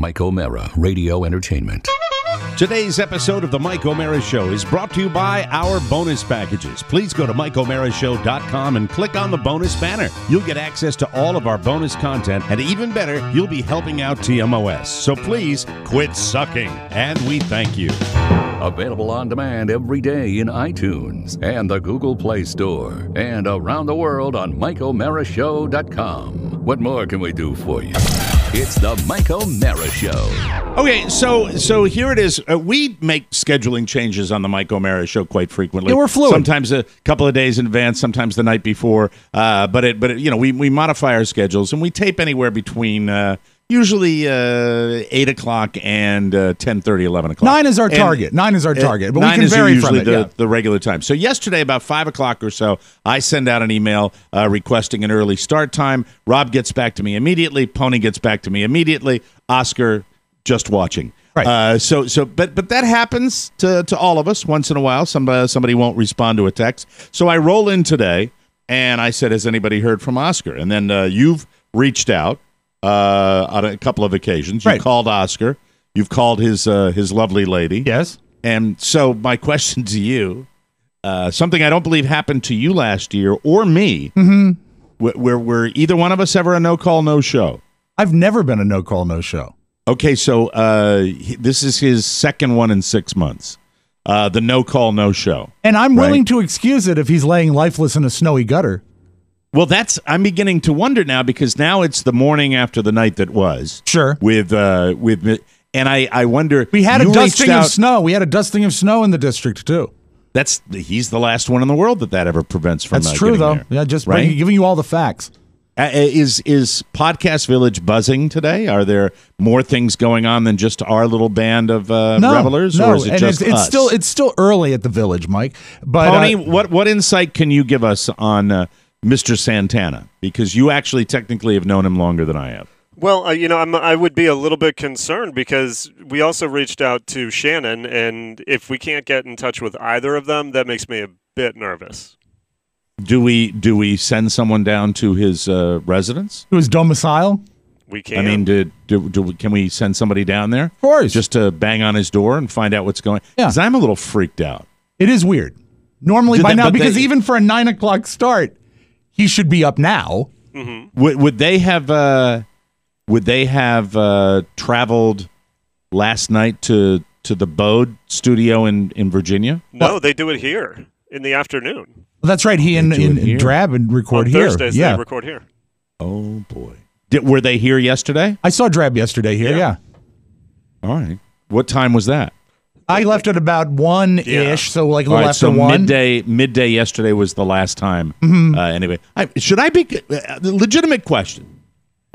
Mike O'Mara Radio Entertainment. Today's episode of The Mike O'Mara Show is brought to you by our bonus packages. Please go to MikeO'MaraShow.com and click on the bonus banner. You'll get access to all of our bonus content, and even better, you'll be helping out TMOS. So please quit sucking, and we thank you. Available on demand every day in iTunes and the Google Play Store, and around the world on MikeO'MaraShow.com. What more can we do for you? It's the Mike O'Mara Show. Okay, so here it is. We make scheduling changes on the Mike O'Mara Show quite frequently. Yeah, we're fluid. Sometimes a couple of days in advance, sometimes the night before. But you know, we modify our schedules, and we tape anywhere between usually 8 o'clock and 10:30, 11 o'clock. 9 is our target. 9 is our target, but we 9 can is vary usually from it. the regular time. So yesterday, about 5 o'clock or so, I send out an email requesting an early start time. Rob gets back to me immediately. Pony gets back to me immediately. Oscar just watching. Right. But that happens to all of us once in a while. Somebody won't respond to a text. So I roll in today, and I said, "Has anybody heard from Oscar?" And then you've reached out on a couple of occasions. You called Oscar. You've called his lovely lady. Yes. And so my question to you, something I don't believe happened to you last year or me, were either one of us ever a no-call, no-show? I've never been a no-call, no-show. Okay, so this is his second one in 6 months. The no-call, no-show. And I'm willing to excuse it if he's laying lifeless in a snowy gutter. Well, I'm beginning to wonder now, because now it's the morning after the night that was. Sure. And I wonder. We had a dusting of snow. We had a dusting of snow in the district too. He's the last one in the world that ever prevents from. That's true, though. There. Yeah, just giving you all the facts. Is Podcast Village buzzing today? Are there more things going on than just our little band of revelers? No, or is it just us? It's still early at the Village, Mike. But Tony, what insight can you give us on Mr. Santana? Because you actually technically have known him longer than I have. Well, I would be a little bit concerned, because we also reached out to Shannon, and if we can't get in touch with either of them, that makes me a bit nervous. Do we send someone down to his residence? To his domicile? We can. I mean, can we send somebody down there? Of course. Just to bang on his door and find out what's going on? Yeah. Because I'm a little freaked out. It is weird. Normally because even for a 9 o'clock start, he should be up now. Mm-hmm. Would they have traveled last night to the Bode studio in Virginia? No, they do it here in the afternoon. Well, that's right. He and Drab and record on here. Thursdays, they record here. Oh boy, were they here yesterday? I saw Drab yesterday here. Yeah. All right. What time was that? I left at about 1-ish, so like a little after so 1. Midday yesterday was the last time. Anyway, should I be legitimate question?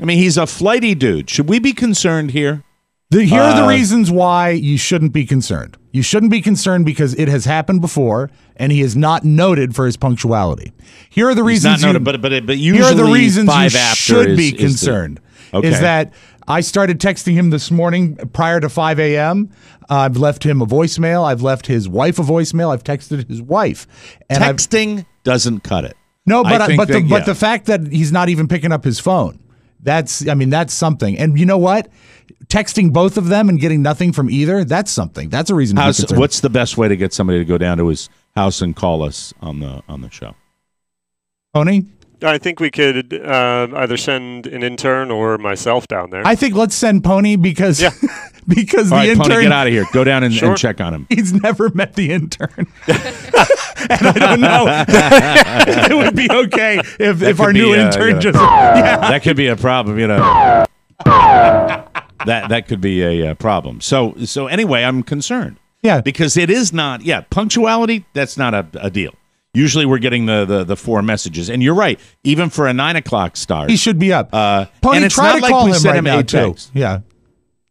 I mean, he's a flighty dude. Should we be concerned here? Here are the reasons why you shouldn't be concerned. You shouldn't be concerned because it has happened before, and he is not noted for his punctuality. Here are the reasons. He's not noted, but usually here are the reasons you after should be concerned. Okay. Is that I started texting him this morning prior to 5 a.m. I've left him a voicemail. I've left his wife a voicemail. I've texted his wife. And texting doesn't cut it. No, but the fact that he's not even picking up his phone. That's something. And you know what? Texting both of them and getting nothing from either, that's something. That's a reason to be concerned. What's the best way to get somebody to go down to his house and call us on the show? Tony? I think we could either send an intern or myself down there. I think let's send Pony because because All the right, intern. Pony, get out of here. Go down and check on him. He's never met the intern, and I don't know. It would be okay if our new intern just. That could be a problem, you know. That could be a problem. So anyway, I'm concerned. Yeah, because it is not. Yeah, punctuality. That's not a deal. Usually we're getting the 4 messages. And you're right. Even for a 9 o'clock start. He should be up. Pony, and it's try not to like call we him sent right him now, a too. text. Yeah.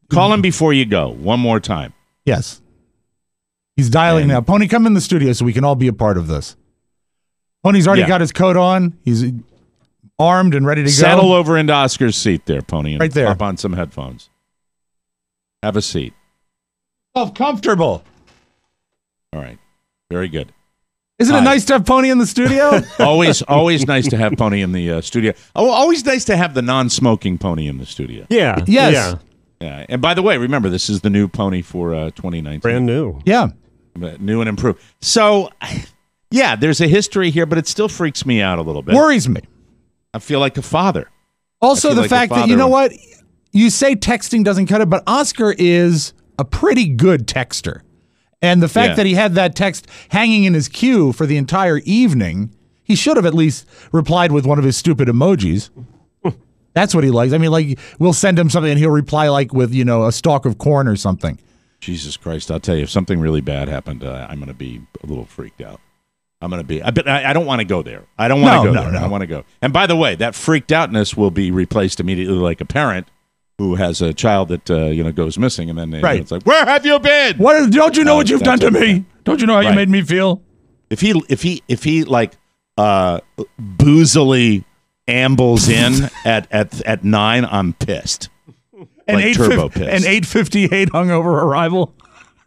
Call him before you go. One more time. Yes. He's dialing now. Pony, come in the studio so we can all be a part of this. Pony's already got his coat on. He's armed and ready to go. Settle over into Oscar's seat there, Pony. And right there. Pop on some headphones. Have a seat. Comfortable. All right. Very good. Isn't it nice to have Pony in the studio? Always nice to have Pony in the studio. Oh, always nice to have the non-smoking Pony in the studio. Yeah. Yes. Yeah. Yeah. And by the way, remember, this is the new pony for 2019. Brand new. Yeah. New and improved. So, yeah, there's a history here, but it still freaks me out a little bit. Worries me. I feel like a father. Also, the fact that, you know what? You say texting doesn't cut it, but Oscar is a pretty good texter. And the fact that he had that text hanging in his queue for the entire evening, he should have at least replied with one of his stupid emojis. That's what he likes. I mean, like, we'll send him something and he'll reply like with, a stalk of corn or something. Jesus Christ, I'll tell you, if something really bad happened, I'm going to be a little freaked out. I'm going to be, I don't want to go there. I don't want to go there. No. I want to go. And by the way, that freaked outness will be replaced immediately like a parent who has a child that, goes missing. And then it's like, where have you been? Don't you know what you've done to me? Don't you know how you made me feel? If he like boozily ambles in at 9, I'm pissed. Like turbo pissed. An 8:58 hungover arrival.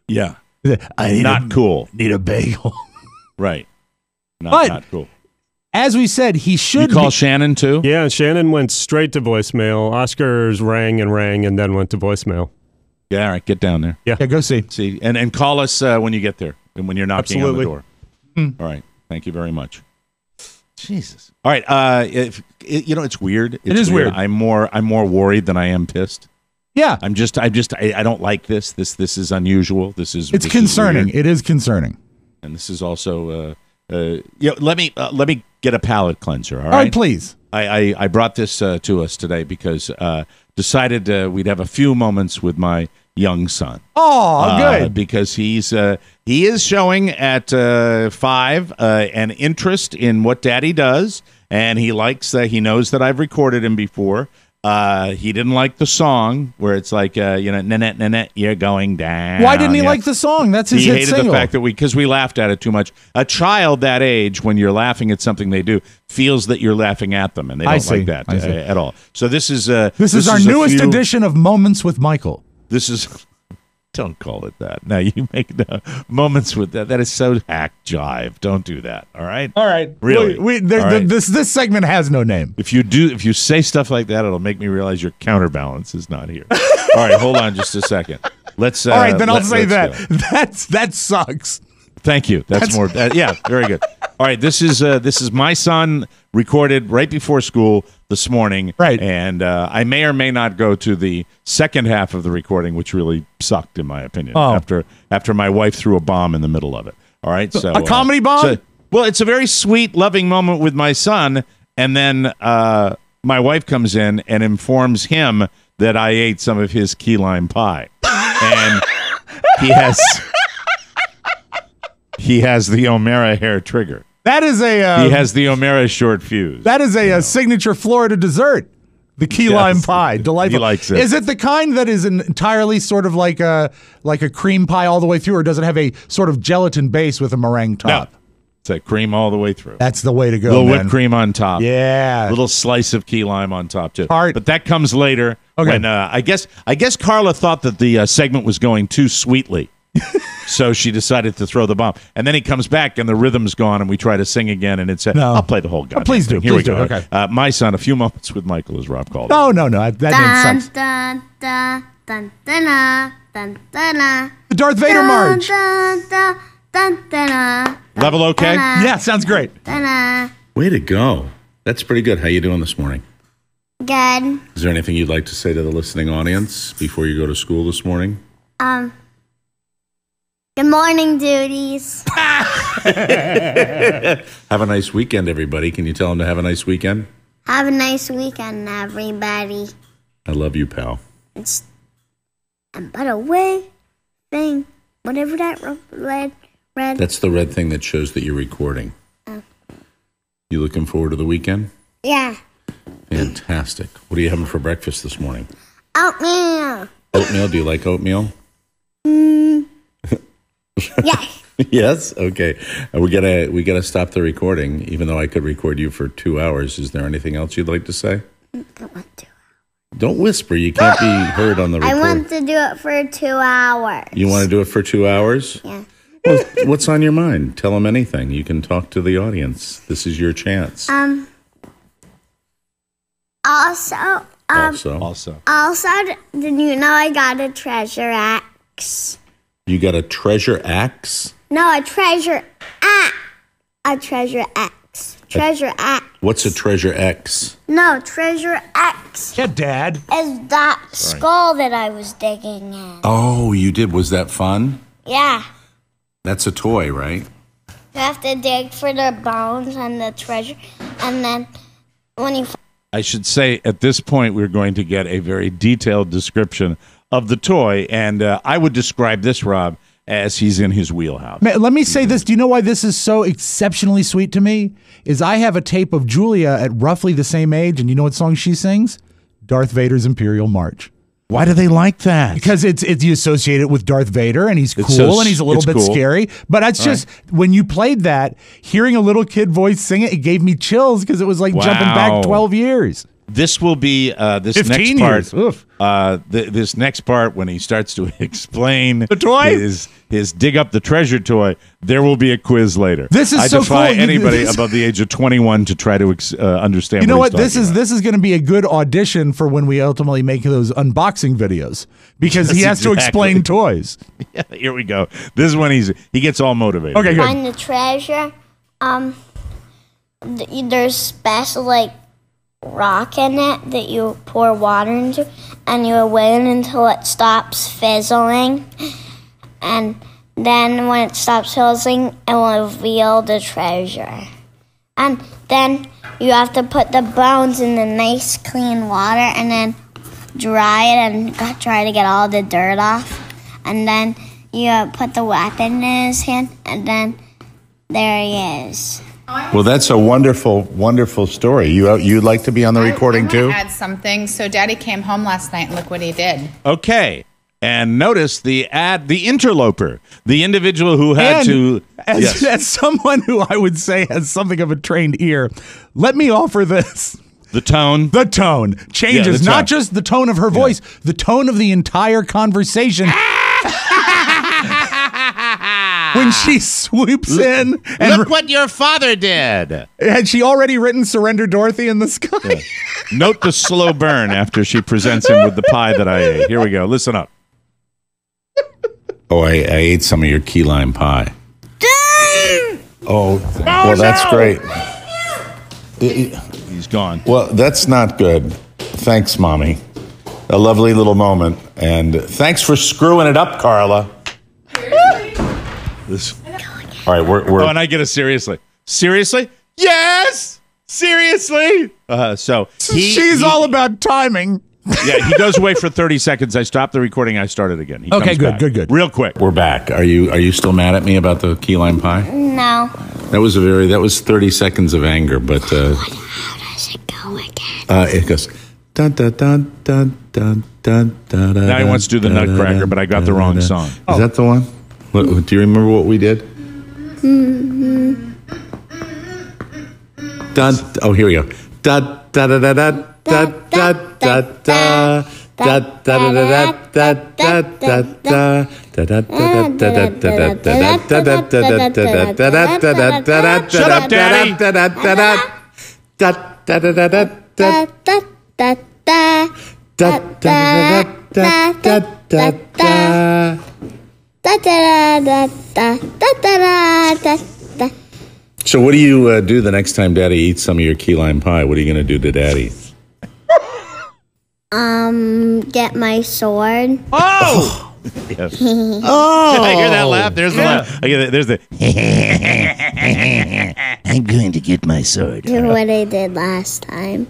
Yeah, not cool. Need a bagel. Right. Not cool. As we said, he should call Shannon too. Yeah, Shannon went straight to voicemail. Oscar's rang and then went to voicemail. Yeah, all right, get down there. Yeah, go see. And call us when you get there and when you're knocking on the door. All right, thank you very much. Jesus. All right. It's weird. It is weird. I'm more worried than I am pissed. Yeah. I don't like this. This is unusual. It's concerning. It is concerning. And this is also let me get a palate cleanser. All right. All right, please. I brought this to us today because decided we'd have a few moments with my young son. Oh, good. Because he is showing at 5 an interest in what Daddy does, and he likes that. He knows that I've recorded him before. He didn't like the song where it's like, Nanette, you're going down. Why didn't he like the song? That's his hit single. He hated the fact that because we laughed at it too much. A child that age, when you're laughing at something they do, feels that you're laughing at them, and they don't like that at all. So this is our newest edition of Moments with Michael. This is. Don't call it that. Now you make moments with that. That is so hack jive. Don't do that. All right. All right. Really. This segment has no name. If you say stuff like that, it'll make me realize your counterbalance is not here. All right. Hold on just a second. Let's. All right. Then I'll say that. That sucks. Thank you. That's more. Yeah. Very good. All right. This is my son recorded right before school this morning. Right. And I may or may not go to the second half of the recording, which really sucked in my opinion. Oh. After my wife threw a bomb in the middle of it. All right. So a comedy bomb? Well, it's a very sweet, loving moment with my son, and then my wife comes in and informs him that I ate some of his key lime pie. And he has the O'Mara hair trigger. That is he has the O'Mara short fuse. That is a signature Florida dessert. The key lime pie, delightful. He likes it. Is it the kind that is entirely sort of like a cream pie all the way through, or does it have a sort of gelatin base with a meringue top? No. It's a cream all the way through. That's the way to go. Little whipped cream on top. Yeah. Little slice of key lime on top too. Tart. But that comes later. Okay. When, I guess Carla thought that the segment was going too sweetly. So she decided to throw the bomb. And then he comes back and the rhythm's gone and we try to sing again and it's I'll play the whole goddamn please do. thing. Here we go. Okay. My son, a few moments with Michael, as Rob called it. No. That name sucks. Dun, dun, dun, dun, dun, dun, dun, The Darth Vader march. dun, dun, dun, dun, Level okay? Yeah, sounds great. Way to go. That's pretty good. How you doing this morning? Good. Is there anything you'd like to say to the listening audience before you go to school this morning? Good morning, duties. Have a nice weekend, everybody. Can you tell them to have a nice weekend? Have a nice weekend, everybody. I love you, pal. And by the way, whatever that red. That's the red thing that shows that you're recording. Oh. You looking forward to the weekend? Yeah. Fantastic. What are you having for breakfast this morning? Oatmeal. Oatmeal? Do you like oatmeal? Yeah. Yes? Okay. We gotta stop the recording, even though I could record you for 2 hours. Is there anything else you'd like to say? I want to. Don't whisper. You can't be heard on the record. I want to do it for 2 hours. You want to do it for 2 hours? Yeah. Well, what's on your mind? Tell them anything. You can talk to the audience. This is your chance. Also, Also. Also, did you know I got a treasure axe? You got a treasure axe? No, a treasure axe. A treasure axe. Treasure axe. What's a treasure X? No, treasure axe Yeah, Dad. is that skull that I was digging in. Oh, you did. Was that fun? Yeah. That's a toy, right? You have to dig for the bones and the treasure, and then when you... I should say at this point we're going to get a very detailed description of the toy, and I would describe this, Rob, as he's in his wheelhouse. Let me say this. Do you know why this is so exceptionally sweet to me? Is I have a tape of Julia at roughly the same age, and you know what song she sings? Darth Vader's Imperial March. Why do they like that? Because it's you associate it with Darth Vader, and he's cool, and he's a little bit cool. scary. But it's just, when you played that, hearing a little kid voice sing it, it gave me chills because it was like jumping back 12 years. This will be this 15 next years. part. Oof. This next part, when he starts to explain The toy? his dig up the treasure toy, there will be a quiz later. This is I so defy cool. anybody above the age of 21 to try to understand. You know what? This This is going to be a good audition for when we ultimately make those unboxing videos because he has to explain toys. Yeah, here we go. This is when he gets all motivated. Okay, good. Find the treasure. There's special rock in it that you pour water into, and you wait until it stops fizzling, and then when it stops fizzling, it will reveal the treasure. And then you have to put the bones in the nice clean water, and then dry it and try to get all the dirt off, and then you put the weapon in his hand, and then there he is. Well, that's a wonderful, wonderful story. You'd like to be on the recording too? I want to add something. So Daddy came home last night and look what he did. Okay. And notice the interloper, the individual who had as someone who I would say has something of a trained ear, let me offer this. The tone changes, the tone. not just the tone of her voice, the tone of the entire conversation. When she swoops in and look what your father did. Had she already written "Surrender Dorothy" in the sky? Yeah. Note the slow burn after she presents him with the pie that I ate. Here we go. Listen up. Oh, I ate some of your key lime pie. Well, that's great. He's gone. Well, that's not good. Thanks, Mommy. A lovely little moment. And thanks for screwing it up, Carla. All right, we're. Oh, and I get it seriously. Seriously? Yes. Seriously. She's all about timing. Yeah, he goes away for 30 seconds. I stop the recording. I start it again. He okay, comes good, back. Real quick. We're back. Are you still mad at me about the key lime pie? No. That was 30 seconds of anger, but. How does it go again? It goes. Dun, dun, dun, dun, dun, dun, dun, now he wants to do the Nutcracker, but I got the wrong song. Is that the one? What, do you remember what we did? Dun, oh, here we go. Da da da da da da da da da. Da da da da da da da da. Shut up, Daddy. So what do you do the next time Daddy eats some of your key lime pie? What are you going to do to Daddy? Get my sword. Oh! Yes. Oh! I hear that laugh. There's the laugh. There's the... I'm going to get my sword. Do what I did last time.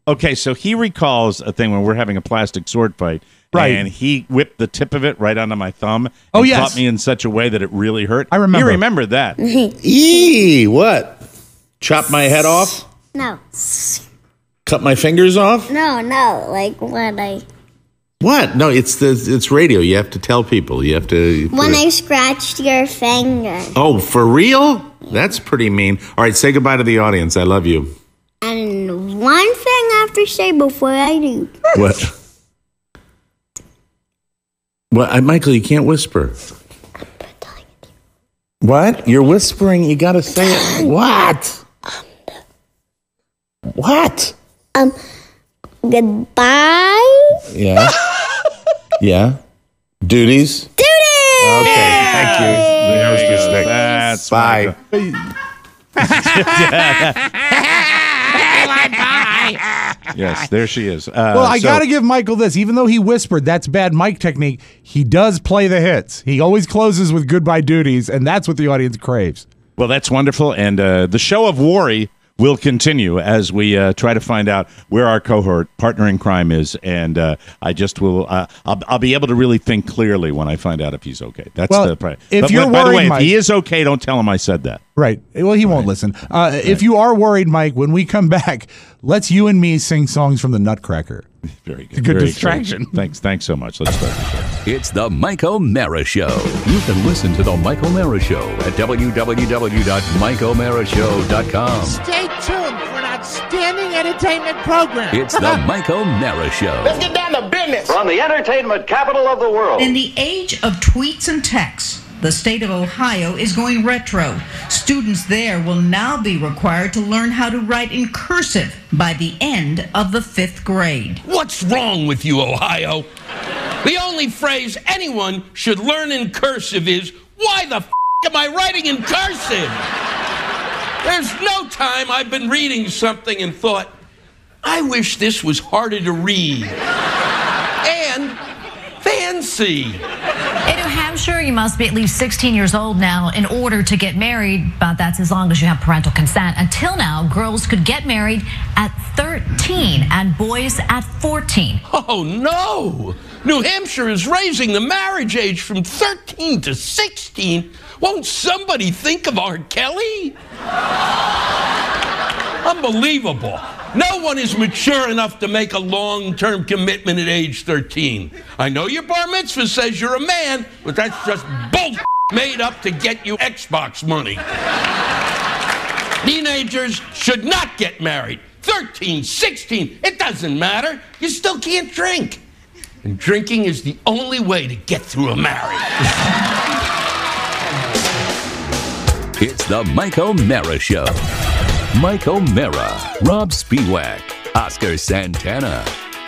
Okay, so he recalls a thing when we're having a plastic sword fight. Right. And he whipped the tip of it right onto my thumb. Oh, and yes. caught me in such a way that it really hurt. I remember. You remember that. Eee, what? Chop my head off? No. Cut my fingers off? No. Like when I... What? No, it's radio. You have to tell people. You have to... When I scratched your finger. Oh, for real? That's pretty mean. All right, say goodbye to the audience. I love you. And one thing I have to say before I do. What? Well, Michael, you can't whisper. What? You're whispering. You got to say it. What? What? Goodbye. Yeah. Yeah. Duties. Okay, thank you. That's Bye. Yes, there she is. Well, I got to give Michael this. Even though he whispered, that's bad mic technique, he does play the hits. He always closes with goodbye duties, and that's what the audience craves. Well, that's wonderful. And the show of worry will continue as we try to find out where our cohort partner in crime is. And I just will, I'll be able to really think clearly when I find out if he's okay. That's Well, the price. if you're by the worried, way, if Mike- he is okay, don't tell him I said that. Right. Well, he won't listen. If you are worried, Mike, when we come back, let's you and me sing songs from the Nutcracker. Very good. It's a good Very distraction. Good. Thanks so much. Let's start the show. It's the Mike O'Mara Show. You can listen to the Mike O'Mara Show at www.mikeomarashow.com. Stay tuned for an outstanding entertainment program. It's the Mike O'Mara Show. Let's get down to business. From the entertainment capital of the world. In the age of tweets and texts, the state of Ohio is going retro. Students there will now be required to learn how to write in cursive by the end of the 5th grade. What's wrong with you, Ohio? The only phrase anyone should learn in cursive is, why the f*** am I writing in cursive? There's no time I've been reading something and thought, I wish this was harder to read. And fancy. In New Hampshire, you must be at least 16 years old now in order to get married, but that's as long as you have parental consent. Until now, girls could get married at 13 and boys at 14. Oh, no! New Hampshire is raising the marriage age from 13 to 16. Won't somebody think of R. Kelly? Unbelievable. No one is mature enough to make a long-term commitment at age 13. I know your bar mitzvah says you're a man, but that's just bull made up to get you Xbox money. Teenagers should not get married. 13, 16, it doesn't matter. You still can't drink. And drinking is the only way to get through a marriage. It's the Mike O'Mara Show. Mike O'Mara, Rob Spiewak, Oscar Santana.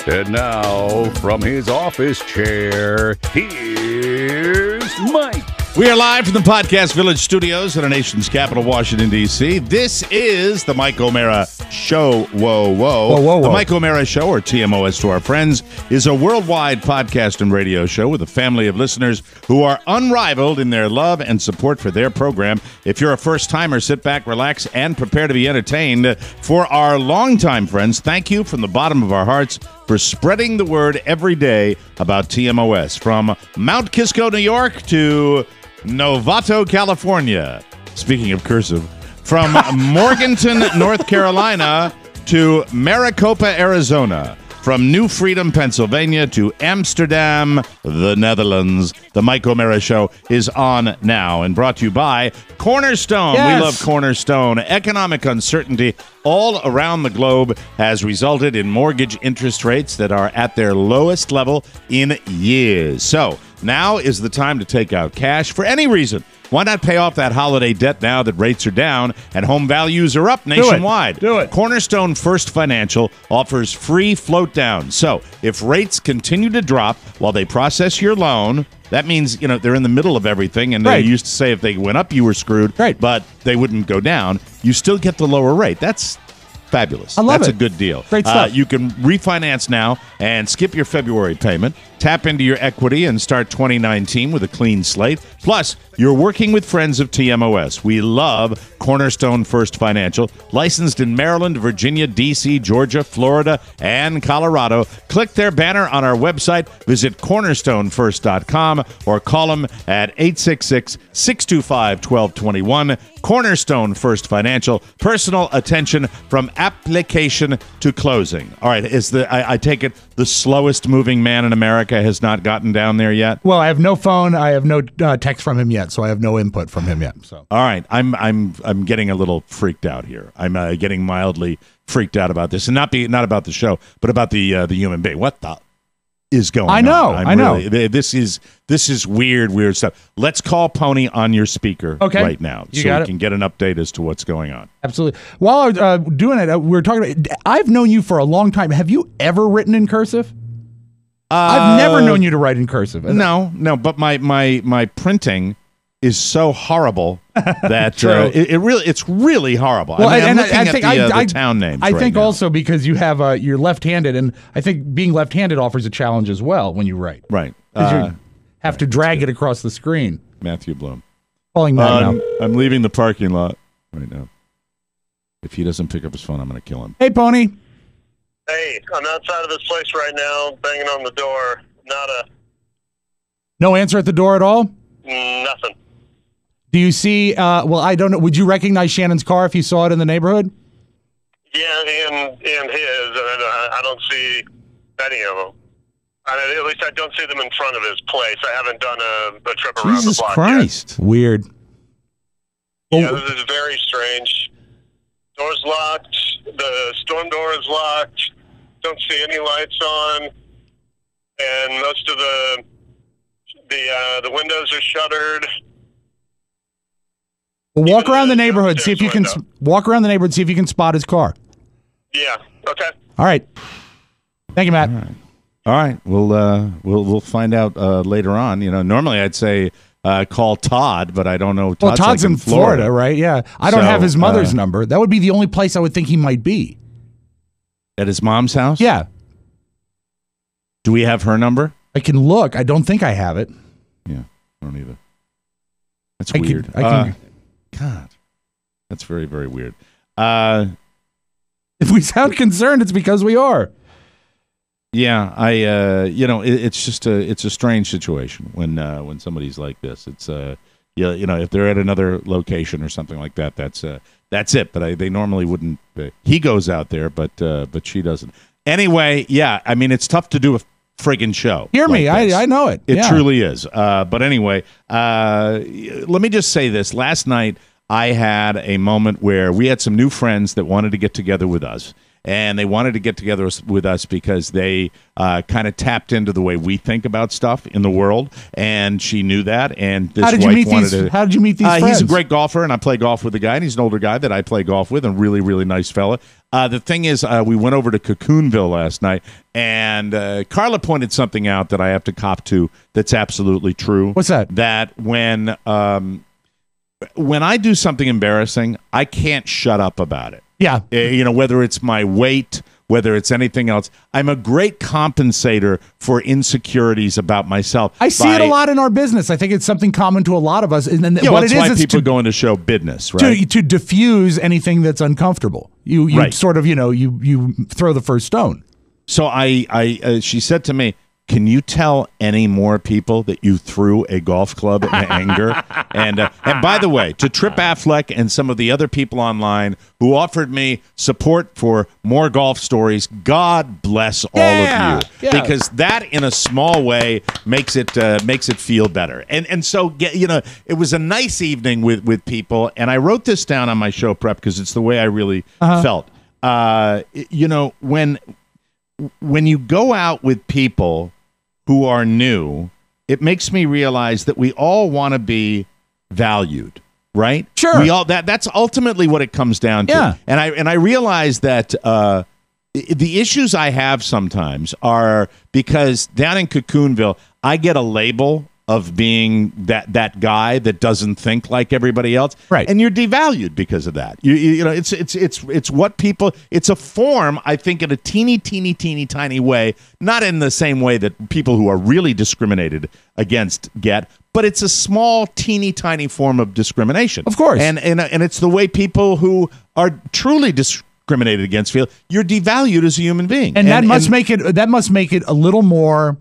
And now, from his office chair, here's Mike. We are live from the Podcast Village studios in our nation's capital, Washington, D.C. This is the Mike O'Mara Show. Whoa. The Mike O'Mara Show, or TMOS to our friends, is a worldwide podcast and radio show with a family of listeners who are unrivaled in their love and support for their program. If you're a first-timer, sit back, relax, and prepare to be entertained. For our longtime friends, thank you from the bottom of our hearts for spreading the word every day about TMOS. From Mount Kisco, New York to Novato, California. Speaking of cursive, from Morganton, North Carolina to Maricopa, Arizona. From New Freedom, Pennsylvania to Amsterdam, the Netherlands. The Mike O'Mara Show is on now and brought to you by Cornerstone. Yes. We love Cornerstone. Economic uncertainty all around the globe has resulted in mortgage interest rates that are at their lowest level in years. So now is the time to take out cash for any reason. Why not pay off that holiday debt now that rates are down and home values are up nationwide? Do it. Cornerstone First Financial offers free float down. So if rates continue to drop while they process your loan, that means, they're in the middle of everything, and they used to say if they went up, you were screwed, but they wouldn't go down. You still get the lower rate. That's fabulous. I love That's it. a good deal. Great stuff. You can refinance now and skip your February payment. Tap into your equity and start 2019 with a clean slate. Plus, you're working with friends of TMOS. We love Cornerstone First Financial, licensed in Maryland, Virginia, D.C., Georgia, Florida, and Colorado. Click their banner on our website. Visit cornerstonefirst.com or call them at 866-625-1221. Cornerstone First Financial, personal attention from application to closing. All right, I take it the slowest moving man in America has not gotten down there yet? Well, I have no phone. I have no text from him yet, so I have no input from him yet. So, all right, I'm getting a little freaked out here. I'm getting mildly freaked out about this, and not about the show, but about the human being. What the? is going I know. on. I know. This is weird stuff. Let's call Pony on your speaker right now so we can get an update as to what's going on. Absolutely. While doing it, we're talking about, I've known you for a long time. Have you ever written in cursive? I've never known you to write in cursive. No, but my printing is so horrible that it's really horrible. Well, I'm looking at the town names. I think now. Also because you have you're left-handed, and I think being left-handed offers a challenge as well when you write. Right. Because you have to drag it across the screen. Matthew Bloom. Calling Matt now. I'm leaving the parking lot right now. If he doesn't pick up his phone, I'm going to kill him. Hey, Pony. Hey, I'm outside of this place right now, banging on the door. No answer at the door at all? Nothing. Do you see, I don't know, would you recognize Shannon's car if you saw it in the neighborhood? Yeah, and his, and I don't see any of them. At least I don't see them in front of his place. I haven't done a trip around the block Christ. yet. Weird. Yeah, this is very strange. Door's locked. The storm door is locked. Don't see any lights on. And most of the windows are shuttered. Well, walk around the neighborhood, see if you can spot his car. Yeah. Okay. All right. Thank you, Matt. All right. We'll find out later on. Normally I'd say call Todd, but I don't know. Todd's in Florida, right? Yeah. I don't have his mother's number. That would be the only place I would think he might be. At his mom's house? Yeah. Do we have her number? I can look. I don't think I have it. Yeah, I don't either. That's weird. God, that's very, very weird. If we sound concerned, it's because we are. Yeah, it's just it's a strange situation when somebody's like this. It's if they're at another location or something like that, that's it. But they normally wouldn't. He goes out there, but she doesn't. Anyway, yeah, I mean, it's tough to do a friggin' show. Hear me, I know it. It truly is. But anyway, let me just say this. Last night, I had a moment where we had some new friends that wanted to get together with us. And they wanted to get together with us because they kind of tapped into the way we think about stuff in the world. And she knew that. And this How did you meet these friends? He's a great golfer, and I play golf with the guy. And he's an older guy that I play golf with, and really, really nice fella. The thing is, we went over to Cocoonville last night, and Carla pointed something out that I have to cop to that's absolutely true. What's that? That when I do something embarrassing, I can't shut up about it. Yeah. Whether it's my weight, whether it's anything else, I'm a great compensator for insecurities about myself. I see it a lot in our business. I think it's something common to a lot of us. And that's why people go into show business, right? To diffuse anything that's uncomfortable. You right. sort of, you throw the first stone. So she said to me, can you tell any more people that you threw a golf club in anger? And by the way, to Trip Affleck and some of the other people online who offered me support for more golf stories, God bless all of you, because that in a small way makes it feel better. And so it was a nice evening with people, and I wrote this down on my show prep because it's the way I really felt. When you go out with people who are new, it makes me realize that we all want to be valued, right? Sure. We all that's ultimately what it comes down to. Yeah. And I realize that the issues I have sometimes are because down in Cocoonville, I get a label of being that guy that doesn't think like everybody else, right? And you're devalued because of that. It's what people. It's a form, I think, in a teeny tiny way, not in the same way that people who are really discriminated against get, but it's a small, teeny tiny form of discrimination, of course. And it's the way people who are truly discriminated against feel. You're devalued as a human being, and that must make it a little more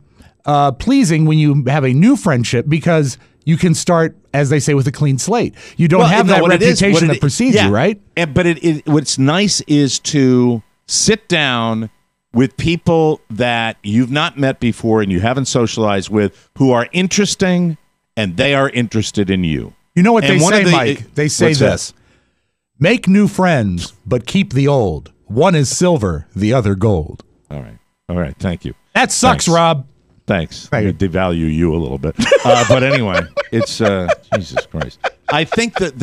pleasing when you have a new friendship, because you can start, as they say, with a clean slate. You don't have that reputation that precedes you, right? But what's nice is to sit down with people that you've not met before and you haven't socialized with, who are interesting, and they are interested in you. You know what they say, Mike? They say this: make new friends, but keep the old. One is silver, the other gold. All right. Thank you. That sucks, Rob. Thanks. I devalue you a little bit. But anyway, it's Jesus Christ. I think that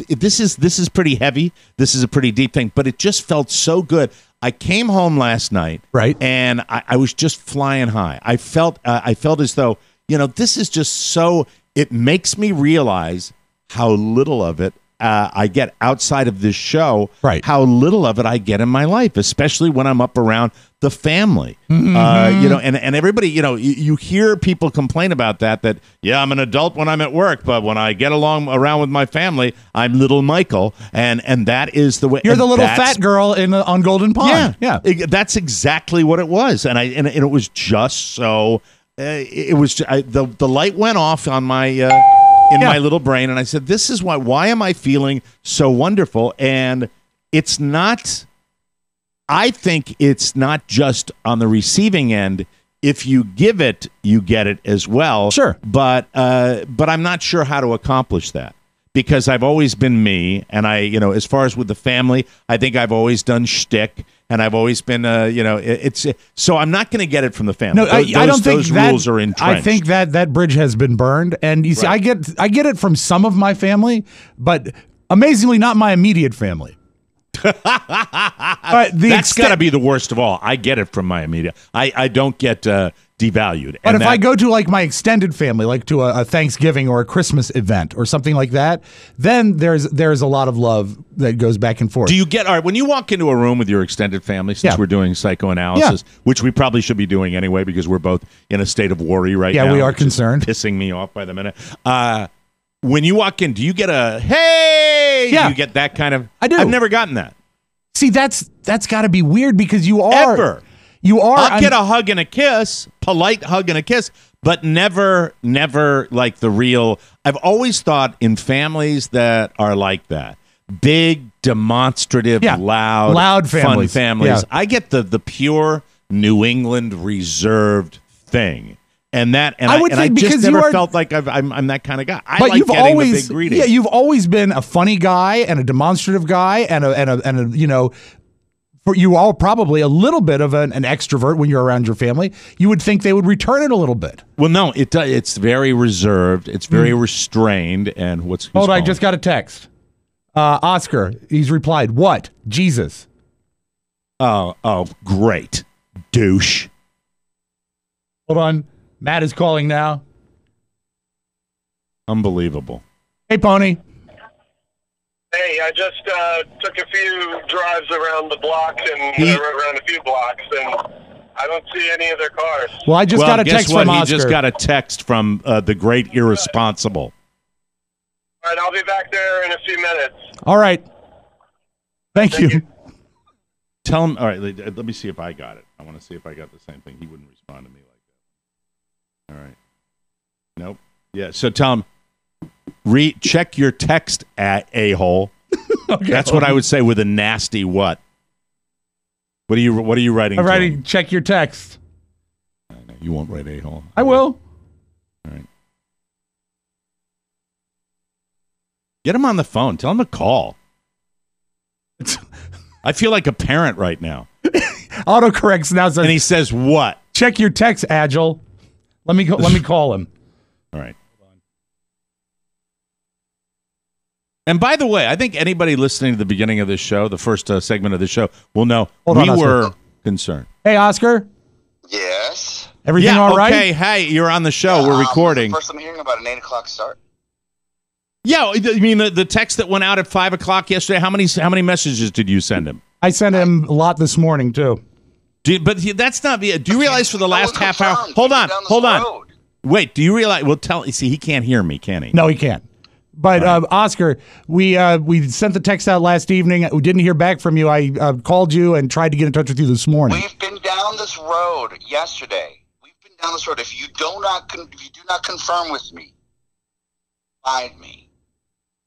this is pretty heavy. This is a pretty deep thing, but it just felt so good. I came home last night, right, and I was just flying high. I felt as though, this is just so. It makes me realize how little of it I get outside of this show. Right. How little of it I get in my life, especially when I'm up around the family. Mm-hmm. And everybody, you hear people complain about that, I'm an adult when I'm at work, but when I get around with my family, I'm little Michael, and that is the way. You're the little fat girl on Golden Pond. Yeah. That's exactly what it was, and it was just so. The light went off on my my little brain, and I said, "This is why am I feeling so wonderful?" And it's not. I think it's not just on the receiving end. If you give it, you get it as well. Sure, but I'm not sure how to accomplish that, because I've always been me, and as far as with the family, I think I've always done shtick, and I've always been, it's so I'm not going to get it from the family. No, I don't think those that, rules are entrenched. I think that bridge has been burned, and you see, I get it from some of my family, but amazingly, not my immediate family. But that's got to be the worst of all. I get it from my immediate. I don't get devalued. But if I go to like my extended family, like to a Thanksgiving or a Christmas event or something like that, then there's a lot of love that goes back and forth. Do you get, all right, when you walk into a room with your extended family, since we're doing psychoanalysis, which we probably should be doing anyway because we're both in a state of worry right now. Yeah, we are concerned. Pissing me off by the minute. When you walk in, do you get a, hey? Yeah. Do you get that kind of? I do. I've never gotten that. See, that's got to be weird because you are. Ever. You are. I'll get a hug and a kiss, polite hug and a kiss, but never like the real. I've always thought in families that are like that, big, demonstrative, loud families. Fun families. Yeah. I get the pure New England reserved thing. And I just never felt like I'm that kind of guy. I like getting the big greeting. Yeah, you've always been a funny guy and a demonstrative guy and a you all probably a little bit of an extrovert when you're around your family. You would think they would return it a little bit. Well, no, it's very reserved. It's very restrained. And who's hold on, calling? I just got a text. Oscar, he's replied, "What? Jesus." Oh, great, douche. Hold on. Matt is calling now. Unbelievable. Hey, Pony. Hey, I just took a few drives around the block and around a few blocks, and I don't see any of their cars. Well, I just got a text from Oscar. He just got a text from the great irresponsible. All right, I'll be back there in a few minutes. All right. Thank you. Tell him. All right, let me see if I got it. I want to see if I got the same thing. He wouldn't respond to me like that. All right. Nope. Yeah. So tell him. Check your text at a-hole. Okay, that's what I would say with a nasty what. What are you writing? I'm writing. Check your text. You won't write a-hole. I will. All right. Get him on the phone. Tell him to call. I feel like a parent right now. Autocorrects now says, and he says what? Check your text, Agile. Let me call him. All right. And by the way, I think anybody listening to the beginning of this show, the first segment of the show, will know we were concerned. Hey, Oscar. Yes. Everything all right? Okay. Hey, you're on the show. We're recording. First, I'm hearing about an 8 o'clock start. Yeah, I mean the text that went out at 5 o'clock yesterday. How many messages did you send him? I sent him a lot this morning too. But that's not. Do you realize for the last half hour? Hold on. Wait. Do you realize? Well, see, he can't hear me, can he? No, he can't. But Oscar, we sent the text out last evening. We didn't hear back from you. I called you and tried to get in touch with you this morning. We've been down this road yesterday. If you do not confirm with me, find me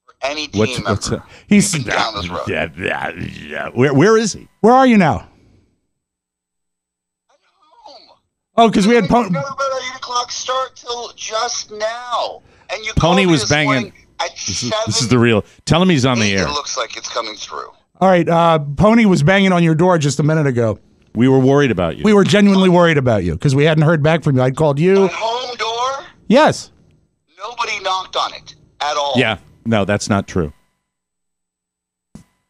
for any team member. He's been down this road. Yeah. Where is he? Where are you now? I'm home. Oh, because we had Pony. About an 8 o'clock start till just now, and you Pony was this banging. morning. This is the real. Tell him he's on the air. It looks like it's coming through. All right, Pony was banging on your door just a minute ago. We were worried about you. We were genuinely worried about you because we hadn't heard back from you. I'd called you. My home door? Yes. Nobody knocked on it at all. Yeah. No, that's not true.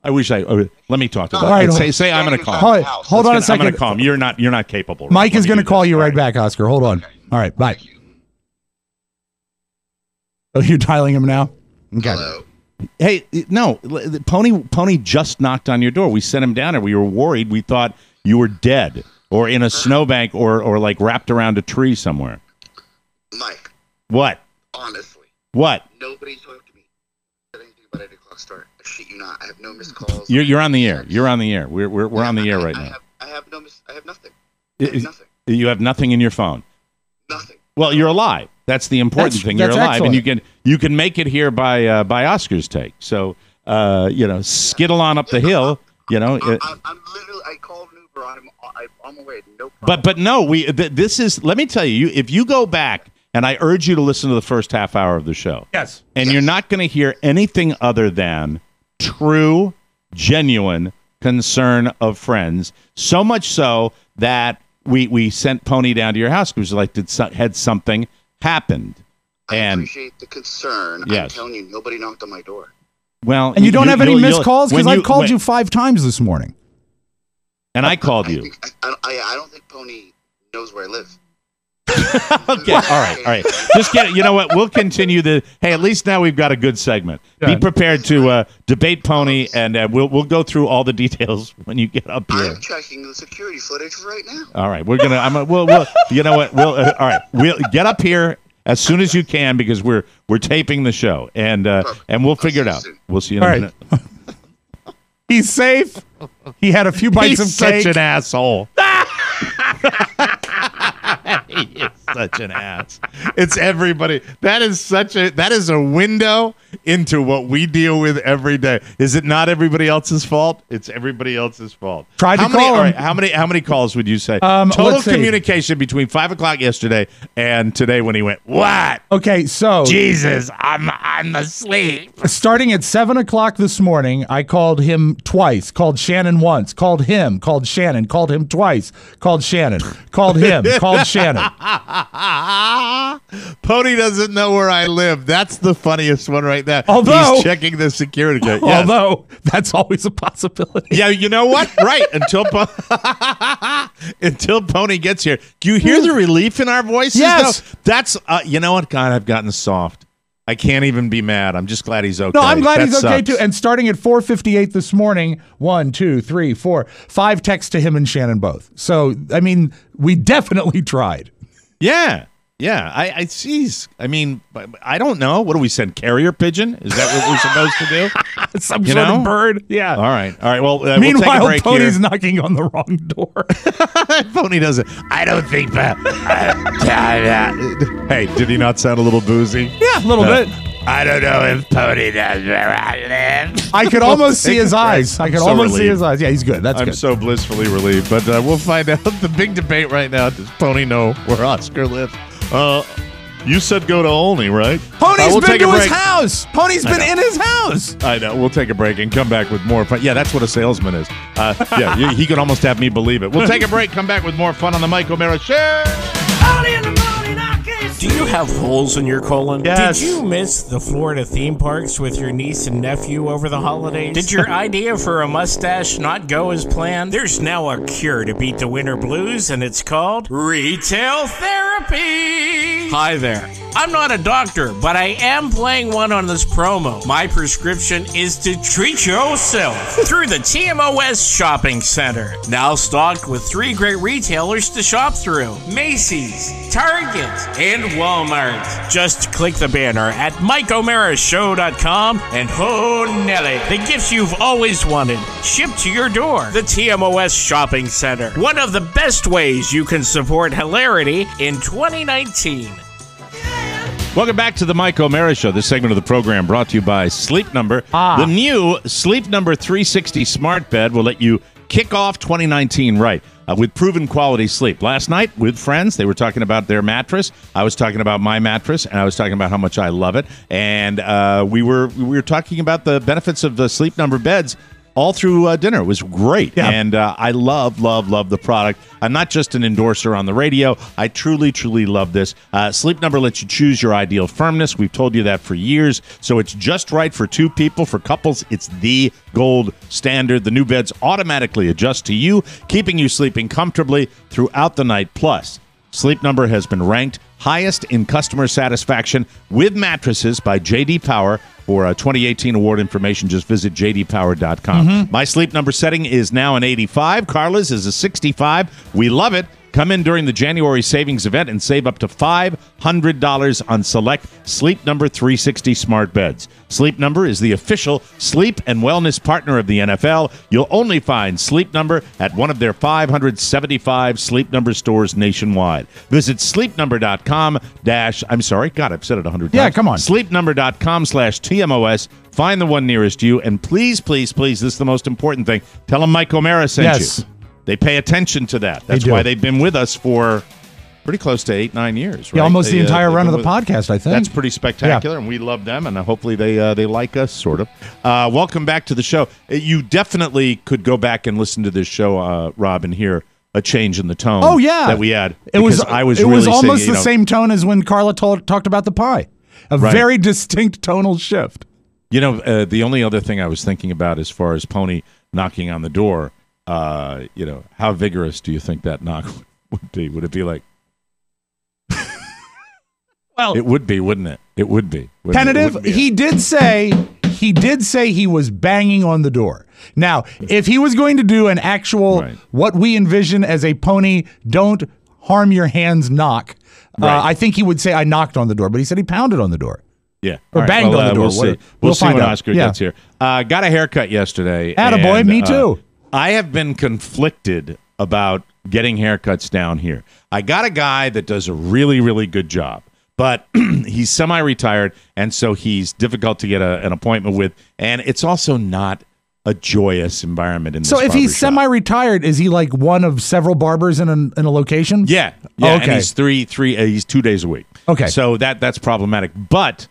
I wish let me talk to them. All right, say I'm going to call him. Hold on a second. I'm going to call him. You're not capable. Mike is going to call you right back, Oscar. Hold on. All right, bye. Oh, you're dialing him now? Okay. Hello. Hey, no, Pony just knocked on your door. We sent him down and we were worried. We thought you were dead or in a snowbank or like wrapped around a tree somewhere. Mike. What? Honestly. What? Nobody talked to me. Anything about 8 o'clock start. I shit you not. I have no missed calls. You're on the air. You're on the air. We're on the air right now. I have nothing. I have nothing. You have nothing in your phone. Nothing. Well, you're alive. That's the important thing. You're alive, and you can make it here by Oscar's take. So skittle on up the hill. I'm literally. I called an Uber. I'm on my way. No problem. But no, this is. Let me tell you, if you go back, and I urge you to listen to the first half hour of the show. Yes. And you're not going to hear anything other than true, genuine concern of friends. So much so that we sent Pony down to your house because like had something happened. I appreciate the concern. Yes. I'm telling you, nobody knocked on my door. Well, and you don't have any missed calls because I've called you 5 times this morning. And I called you. I don't think Pony knows where I live. Okay. All right. Just get it. You know what? We'll continue the. Hey, at least now we've got a good segment. Be prepared to debate Pony, and we'll go through all the details when you get up here. I'm checking the security footage right now. All right, we're gonna. We'll. You know what? All right. We'll get up here as soon as you can because we're taping the show, and we'll figure it out. We'll see you in a minute. He's safe. He had a few bites of cake. Such an asshole. He is such an ass. It's everybody. That is a window into what we deal with every day. Is it not everybody else's fault? It's everybody else's fault. Tried to call him. All right, how many calls would you say? Total communication between 5 o'clock yesterday and today when he went, what? Okay, so Jesus, I'm asleep. Starting at 7 o'clock this morning, I called him twice, called Shannon once, called him, called Shannon, called him twice, called Shannon, called him, called Shannon. Pony doesn't know where I live. That's the funniest one right there. Although he's checking the security code. Yes. Although that's always a possibility. Yeah, you know what? Right. Until Pony gets here. Do you hear the relief in our voices? Yes. No, that's you know what? God, I've gotten soft. I can't even be mad. I'm just glad he's okay. No, I'm glad he's okay sucks. too. And starting at 4:58 this morning, 1, 2, 3, 4, 5 texts to him and Shannon both. So I mean, we definitely tried. Yeah. I geez. I mean, I don't know. What do we send? Carrier pigeon? Is that what we're supposed to do? Some sort of bird. Yeah. All right. Well, meanwhile, we'll take a break Pony's here. knocking on the wrong door. Pony doesn't. I don't think that. Hey, did he not sound a little boozy? Yeah, a little bit. I don't know if Pony knows where I live. I could almost see his eyes. I could almost see his eyes. Yeah, he's good. That's good. I'm so blissfully relieved. But we'll find out. The big debate right now. Does Pony know where Oscar lives? You said go to Olney, right? Pony's been to his house. Pony's been in his house. I know. We'll take a break and come back with more fun. Yeah, that's what a salesman is. Yeah, he could almost have me believe it. We'll take a break, come back with more fun on the Mike O'Mara Show. Early in the morning, I can't Do you have holes in your colon? Yes. Did you miss the Florida theme parks with your niece and nephew over the holidays? Did your idea for a mustache not go as planned? There's now a cure to beat the winter blues, and it's called retail therapy. Hi there. I'm not a doctor, but I am playing one on this promo. My prescription is to treat yourself through the TMOS Shopping Center. Now stocked with 3 great retailers to shop through: Macy's, Target, and Walmart. Just click the banner at MikeO'MaraShow.com and ho Nelly, the gifts you've always wanted, shipped to your door. The TMOS Shopping Center, one of the best ways you can support hilarity in 2019. Welcome back to the Mike O'Mara Show. This segment of the program brought to you by Sleep Number. The new Sleep Number 360 smart bed will let you kick off 2019 right with proven quality sleep. Last night with friends, they were talking about their mattress. I was talking about my mattress, and I was talking about how much I love it. And we were talking about the benefits of the Sleep Number beds. all through dinner. It was great. Yeah. And I love the product. I'm not just an endorser on the radio. I truly, truly love this. Sleep Number lets you choose your ideal firmness. We've told you that for years. So it's just right for two people. For couples, it's the gold standard. The new beds automatically adjust to you, keeping you sleeping comfortably throughout the night. Plus, Sleep Number has been ranked highest in customer satisfaction with mattresses by J.D. Power. For 2018 award information, just visit jdpower.com. My Sleep Number setting is now an 85. Carla's is a 65. We love it. Come in during the January savings event and save up to $500 on select Sleep Number 360 smart beds. Sleep Number is the official sleep and wellness partner of the NFL. You'll only find Sleep Number at one of their 575 Sleep Number stores nationwide. Visit sleepnumber.com I'm sorry, God, I've said it 100 times. Yeah, come on. Sleepnumber.com/TMOS. Find the one nearest you, and please, please, please, this is the most important thing. Tell them Mike O'Mara sent you. They pay attention to that. That's why they've been with us for pretty close to 8-9 years. Right? Yeah, almost the entire run of the podcast, I think. That's pretty spectacular, and we love them, and hopefully they like us, sort of. Welcome back to the show. You definitely could go back and listen to this show, Rob, and hear a change in the tone. Oh yeah, that we had. It was really almost saying, the same tone as when Carla talked about the pie. A very distinct tonal shift. You know, the only other thing I was thinking about as far as Pony knocking on the door. How vigorous do you think that knock would be? Would it be like? Well, it would be, wouldn't it? It would be. Tentative. He did say he was banging on the door. Now, if he was going to do an actual what we envision as a Pony don't harm your hands knock, I think he would say I knocked on the door, but he said he pounded on the door. Yeah, or banged on the door. We'll see. We'll see when Oscar gets here. Got a haircut yesterday. Attaboy, me too. I have been conflicted about getting haircuts down here. I got a guy that does a really, really good job, but he's semi-retired, and so he's difficult to get an appointment with, and it's also not a joyous environment in this So if he's shop. Semi-retired, is he like one of several barbers in a location? Yeah. Oh, okay. And he's he's 2 days a week. Okay. So that's problematic. But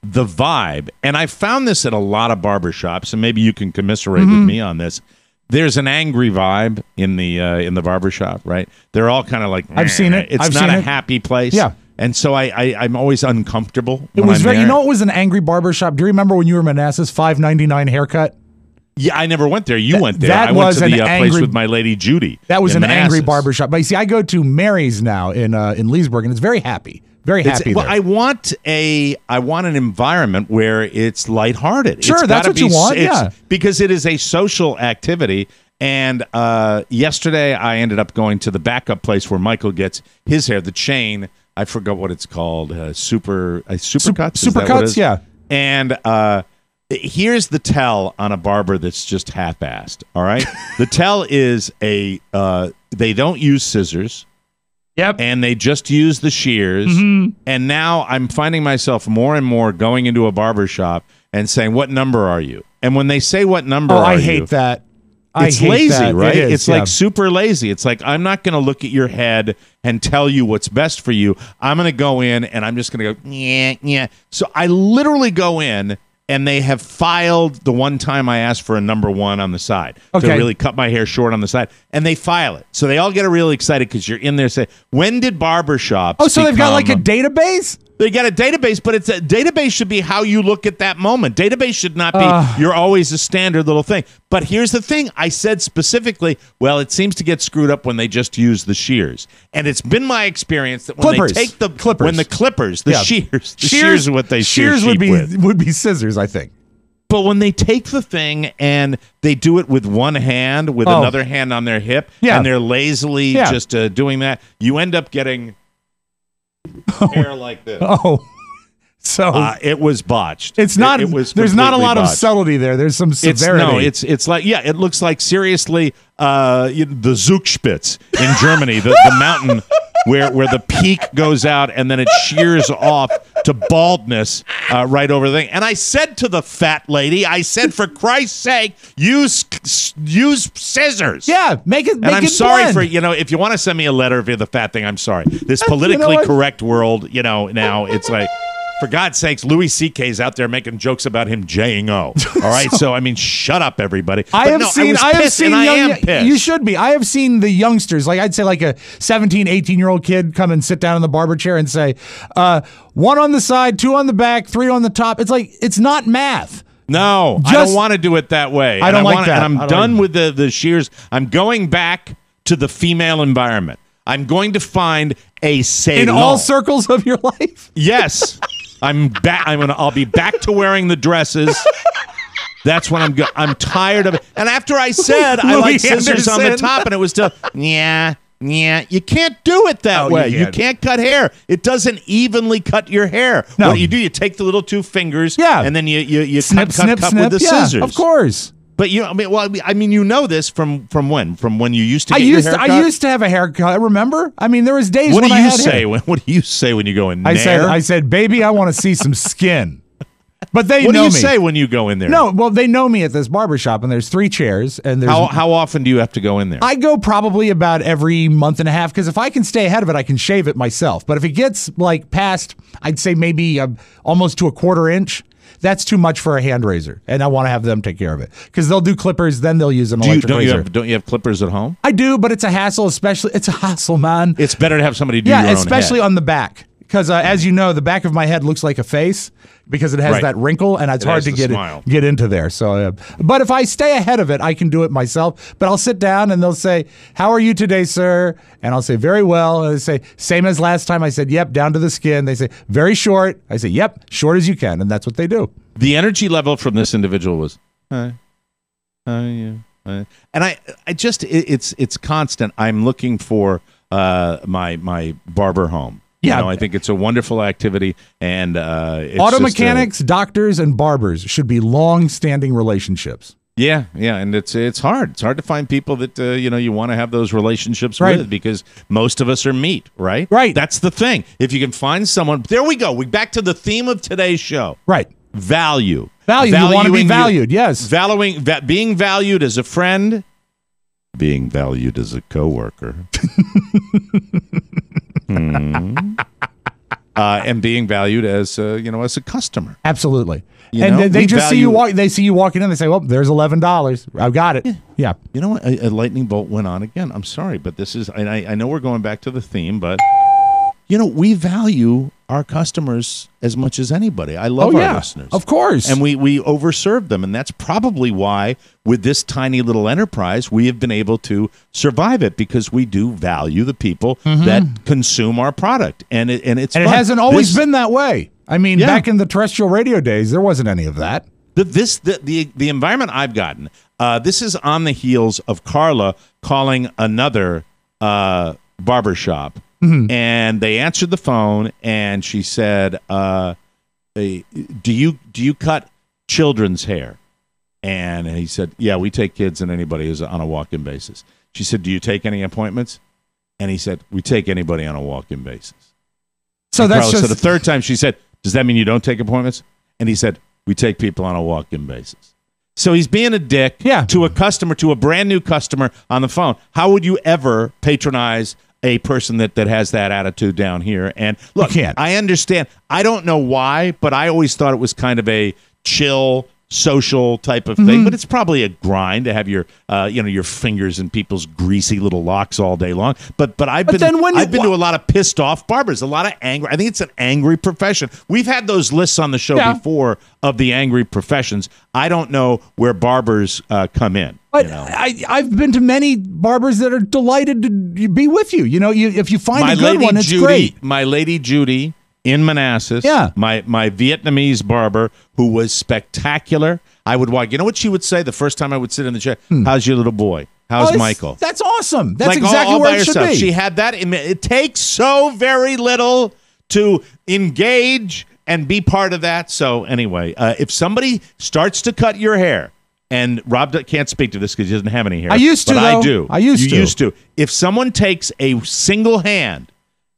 the vibe, and I found this at a lot of barbershops, and maybe you can commiserate with me on this. There's an angry vibe in the barbershop, right? They're all kind of like, I've seen it. It's not a happy place. Yeah. And so I'm always uncomfortable. It was very, it was an angry barbershop. Do you remember when you were in Manassas, $5.99 haircut? Yeah, I never went there. You went there. That I went was to the angry, place with my lady Judy. That was an Manassas. angry barbershop. But you see, I go to Mary's now in Leesburg, and it's very happy. Very happy. Well, I want an environment where it's lighthearted. Sure, that's what you want. Yeah, because it is a social activity. And yesterday, I ended up going to the backup place where Michael gets his hair. The chain, I forgot what it's called. Supercuts. Supercuts. Yeah. And here's the tell on a barber that's just half-assed. All right, the tell is they don't use scissors. Yep. And they just use the shears. And now I'm finding myself more and more going into a barbershop and saying, what number are you? And when they say what number are you? I hate that. It's lazy, right? It's like super lazy. It's like, I'm not going to look at your head and tell you what's best for you. I'm going to go in and I'm just going to go, yeah. So I literally go in and they have filed the one time I asked for a number 1 on the side to really cut my hair short on the side, and they file it. So they all get really excited because you're in there saying, when did barbershops so they've got like a database? They got a database, but it's a database should be how you look at that moment. Database should not be you're always a standard little thing. But here's the thing. I said specifically, well, it seems to get screwed up when they just use the shears. And it's been my experience that when they take the clippers, the shears are what they shears would be scissors, I think. But when they take the thing and they do it with one hand, with another hand on their hip, and they're lazily just doing that, you end up getting hair like this. So it was botched. It's not. There's not a lot botched. of subtlety there. There's some severity. It's like it looks like seriously the Zugspitze in Germany, the mountain where the peak goes out and then it shears off to baldness right over the thing. And I said to the fat lady, for Christ's sake, use scissors. Yeah, make it. And I'm sorry for if you want to send me a letter if you're the fat thing, I'm sorry. This politically correct world, now it's like. For God's sakes, Louis C.K.'s out there making jokes about him J-ing-O. All right, so I mean, shut up, everybody. I have seen I am pissed. You should be. I have seen the youngsters, like I'd say like a 17, 18-year-old kid come and sit down in the barber chair and say, 1 on the side, 2 on the back, 3 on the top. It's like, it's not math. No, I don't want to do it that way. I don't like that. And I'm done with the shears. I'm going back to the female environment. I'm going to find a salon. In all circles of your life? Yes. I'm back. I'll be back to wearing the dresses. That's when I'm tired of it. And after I said I like scissors on the top, and it was still, yeah. You can't do it that way. You can't cut hair. It doesn't evenly cut your hair. No. What do? You take the little 2 fingers, and then you snip, cut with the scissors. Of course. But you know this from when? From when you used to get your haircut? I used to have a haircut. Remember? I mean, there was days when I had hair. What do you say when you go in there? I said, baby, I want to see some skin. But they know me. What do you say when you go in there? No, well, they know me at this barbershop, and there's 3 chairs. And there's how often do you have to go in there? I go probably about every month and a half, because if I can stay ahead of it, I can shave it myself. But if it gets like past, I'd say maybe almost to a 1/4 inch, that's too much for a hand razor, and I want to have them take care of it, because they'll do clippers, then they'll use an electric razor. Don't you have clippers at home? I do, but it's a hassle. It's a hassle, man. It's better to have somebody do your own especially head. on the back. Because as you know, the back of my head looks like a face because it has that wrinkle, and it's hard to get into there. So, but if I stay ahead of it, I can do it myself. But I'll sit down, and they'll say, "How are you today, sir?" And I'll say, "Very well." And they say, "Same as last time." I said, "Yep, down to the skin." They say, "Very short." I say, "Yep, short as you can," and that's what they do. The energy level from this individual was, and I just it's constant. I'm looking for my barber home. Yeah, I think it's a wonderful activity, and auto mechanics, doctors, and barbers should be long-standing relationships. Yeah, and it's hard. It's hard to find people that you want to have those relationships with, because most of us are meat, right? Right. That's the thing. If you can find someone, there we go. We back to the theme of today's show. Right. Value. You want to be valued. Yes. Being valued as a friend, being valued as a coworker. And being valued as as a customer. Absolutely. They just see you walk. They see you walking in. They say, "Well, there's $11. I've got it." Yeah. You know what? A lightning bolt went on again. I'm sorry, but this is. I know we're going back to the theme, but we value our customers as much as anybody. I love our listeners, of course, and we overserve them, and that's probably why with this tiny little enterprise we have been able to survive it, because we do value the people that consume our product, and it hasn't always been that way. I mean, back in the terrestrial radio days, there wasn't any of that. The environment I've gotten. This is on the heels of Carla calling another barbershop. And they answered the phone, and she said, "Do you cut children's hair?" And he said, "Yeah, we take kids and anybody who's on a walk-in basis." She said, "Do you take any appointments?" And he said, "We take anybody on a walk-in basis." So that's just the third time she said, "Does that mean you don't take appointments?" And he said, "We take people on a walk-in basis." So he's being a dick to a customer, to a brand new customer on the phone. How would you ever patronize a person that has that attitude down here? And look, I understand. I don't know why, but I always thought it was kind of a chill, social type of thing. But it's probably a grind to have your your fingers in people's greasy little locks all day long. But I've been to a lot of pissed off barbers, a lot of anger. I think it's an angry profession. We've had those lists on the show before of the angry professions. I don't know where barbers come in. But I've been to many barbers that are delighted to be with you. If you find a good one, it's great. My lady Judy in Manassas, my Vietnamese barber, who was spectacular. I would walk. You know what she would say the first time I would sit in the chair? "How's your little boy? How's Michael?" That's awesome. That's like exactly all where by it should herself. be. She had that. It takes so very little to engage and be part of that. So anyway, if somebody starts to cut your hair, and Rob can't speak to this because he doesn't have any hair. I used to, but though. I do. I used You used to. If someone takes a single hand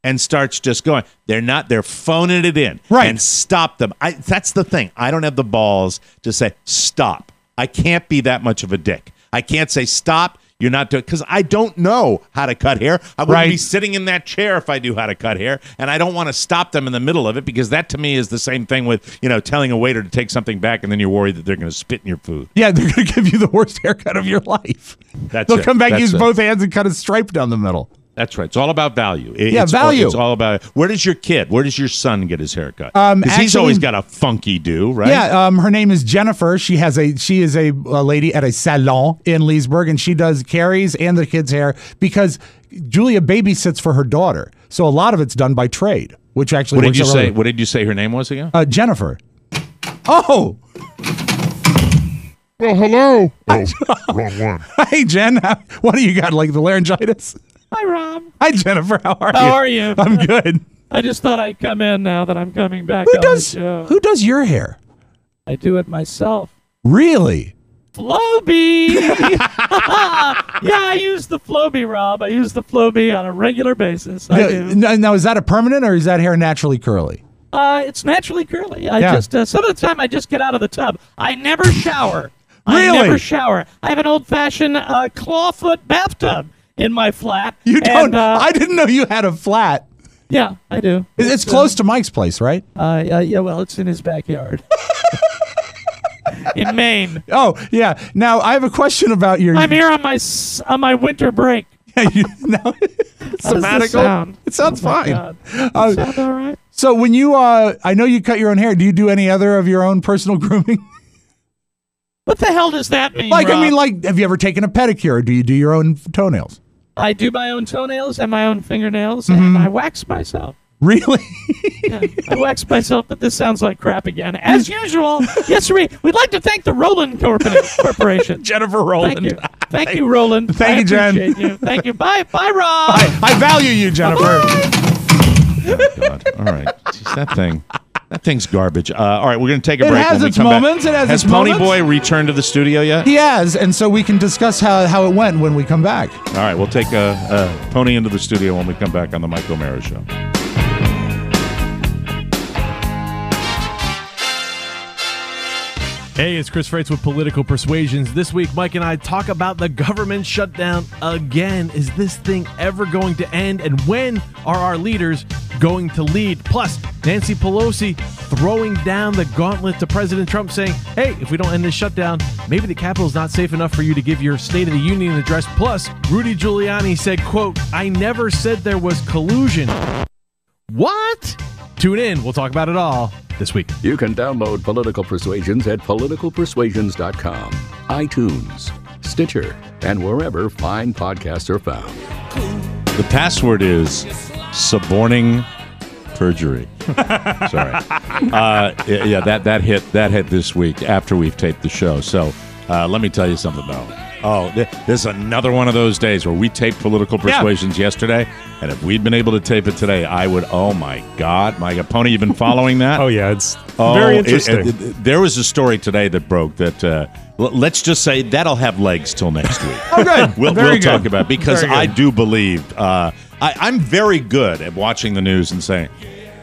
and starts just going, they're phoning it in. Right. And stop them. That's the thing. I don't have the balls to say, stop. I can't be that much of a dick. I can't say, stop. You're not doing, because I don't know how to cut hair. I wouldn't be sitting in that chair if I knew how to cut hair, and I don't want to stop them in the middle of it, because that to me is the same thing with, telling a waiter to take something back and then you're worried that they're going to spit in your food. Yeah, they're going to give you the worst haircut of your life. They'll come back, use both hands, and cut a stripe down the middle. That's right. It's all about value. Value. It's all about, where does your son get his haircut? Because he's always got a funky do, right? Yeah. Her name is Jennifer. She is a lady at a salon in Leesburg, and she does Carrie's and the kids' hair because Julia babysits for her daughter. So a lot of it's done by trade, which actually. What did you say her name was again? Jennifer. Oh. Well, hello. Oh, wrong one. Hey, Jen. What do you got? Like the laryngitis? Hi, Rob. Hi, Jennifer. How are you? How are you? I'm good. I just thought I'd come in now that I'm coming back on the show. Who does your hair? I do it myself. Really? Flowbee! Yeah, I use the Flowbee, Rob. I use the Flowbee on a regular basis. I do. Now, is that a permanent or is that hair naturally curly? It's naturally curly. I just some of the time I just get out of the tub. I never shower. Really? I never shower. I have an old-fashioned clawfoot bathtub in my flat. You don't? I didn't know you had a flat. Yeah, I do. It's close to Mike's place, right? Yeah, well, it's in his backyard. In Maine. Oh, yeah. Now, I have a question about your... I'm here on my winter break. Yeah, sabbatical? It sounds fine. Sound all right? So when you... I know you cut your own hair. Do you do any other of your own personal grooming? What the hell does that mean, Rob? Have you ever taken a pedicure, or do you do your own toenails? I do my own toenails and my own fingernails, and I wax myself. Really? Yeah, I wax myself, but this sounds like crap again. As usual, yes, we'd like to thank the Roland Corporation. Jennifer Roland. Thank you, Roland. Thank you, Jen. Appreciate you. Thank you. Bye, Rob. I value you, Jennifer. Oh, God. All right. Jeez, that thing's garbage. All right, we're going to take a break. It has its moments. Has Pony Boy returned to the studio yet? He has, and so we can discuss how it went when we come back. All right, we'll take Pony into the studio when we come back on the Mike O'Mara Show. Hey, it's Chris Freitz with Political Persuasions. This week, Mike and I talk about the government shutdown again. Is this thing ever going to end? And when are our leaders going to lead? Plus, Nancy Pelosi throwing down the gauntlet to President Trump, saying, hey, if we don't end this shutdown, maybe the Capitol's not safe enough for you to give your State of the Union address. Plus, Rudy Giuliani said, quote, I never said there was collusion. What? Tune in. We'll talk about it all this week. You can download Political Persuasions at politicalpersuasions.com, iTunes, Stitcher, and wherever fine podcasts are found. The password is suborning perjury. Sorry. That hit this week after we've taped the show. So let me tell you something, though. Oh, this is another one of those days where we taped Political Persuasions yesterday, and if we'd been able to tape it today, I would, oh my God, Pony, you've been following that? Oh, yeah, it's very interesting. There was a story today that broke that, let's just say that'll have legs till next week. Oh, good. We'll talk about it, because I do believe, I'm very good at watching the news and saying,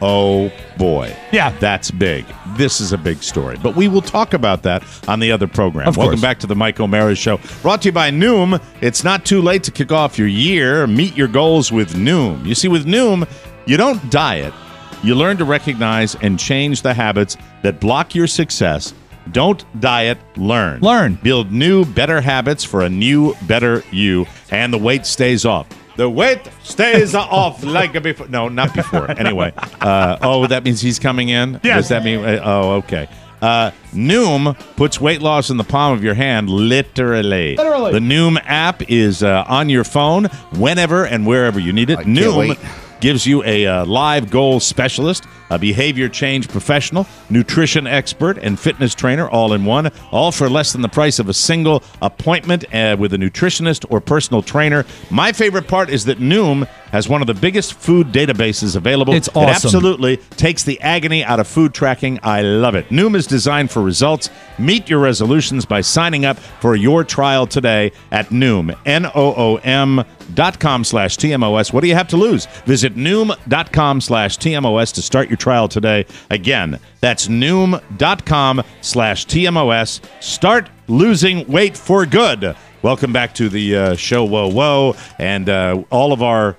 oh boy, that's big. This is a big story. But we will talk about that on the other program. Welcome back to the Mike O'Mara Show. Brought to you by Noom. It's not too late to kick off your year. Meet your goals with Noom. You see, with Noom, you don't diet. You learn to recognize and change the habits that block your success. Don't diet, learn. Build new, better habits for a new, better you, and the weight stays off. The weight stays off like before. No, not before. Anyway. That means he's coming in? Yes. Does that mean? Okay. Noom puts weight loss in the palm of your hand, literally. The Noom app is on your phone whenever and wherever you need it. Noom gives you a live goals specialist, a behavior change professional, nutrition expert, and fitness trainer all in one, all for less than the price of a single appointment with a nutritionist or personal trainer. My favorite part is that Noom has one of the biggest food databases available. It's awesome. It absolutely takes the agony out of food tracking. I love it. Noom is designed for results. Meet your resolutions by signing up for your trial today at Noom, Noom.com/TMOS. What do you have to lose? Visit Noom.com/TMOS to start your trial today. Again, that's Noom.com/TMOS. Start losing weight for good Welcome back to the show. Whoa, whoa, and all of our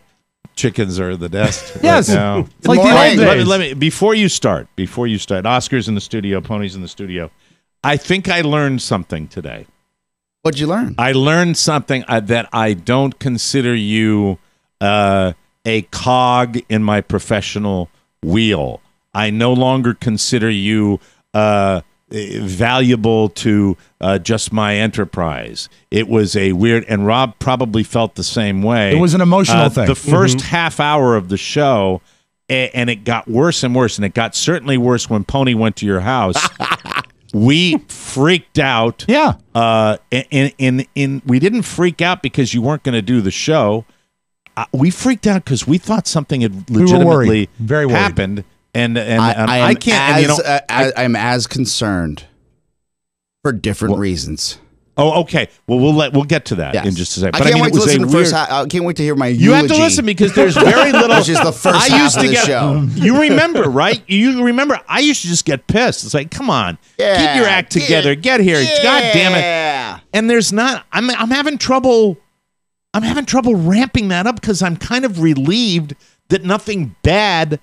chickens are at the desk. Yes, right now. it's like the old days. Let me before you start. Oscar's in the studio. Pony's in the studio. I think I learned something today. What'd you learn? I learned something that I don't consider you a cog in my professional wheel. I no longer consider you valuable to just my enterprise. It was a weird, and Rob probably felt the same way. It was an emotional thing. The first half hour of the show, and it got worse and worse, and it got certainly worse when Pony went to your house. We freaked out. Yeah. We didn't freak out because you weren't going to do the show. We freaked out because we thought something had legitimately very happened. And I can't. I'm as concerned for different reasons. Oh, okay. Well, we'll get to that in just a second. But I can't wait to listen to the first half. I can't wait to hear my eulogy. You have to listen because there's very little. Which is the first half of the show. You remember, right? You remember? I used to just get pissed. It's like, come on, keep your act together. Get here. God damn it. And there's not. I'm having trouble. I'm having trouble ramping that up because I'm kind of relieved that nothing bad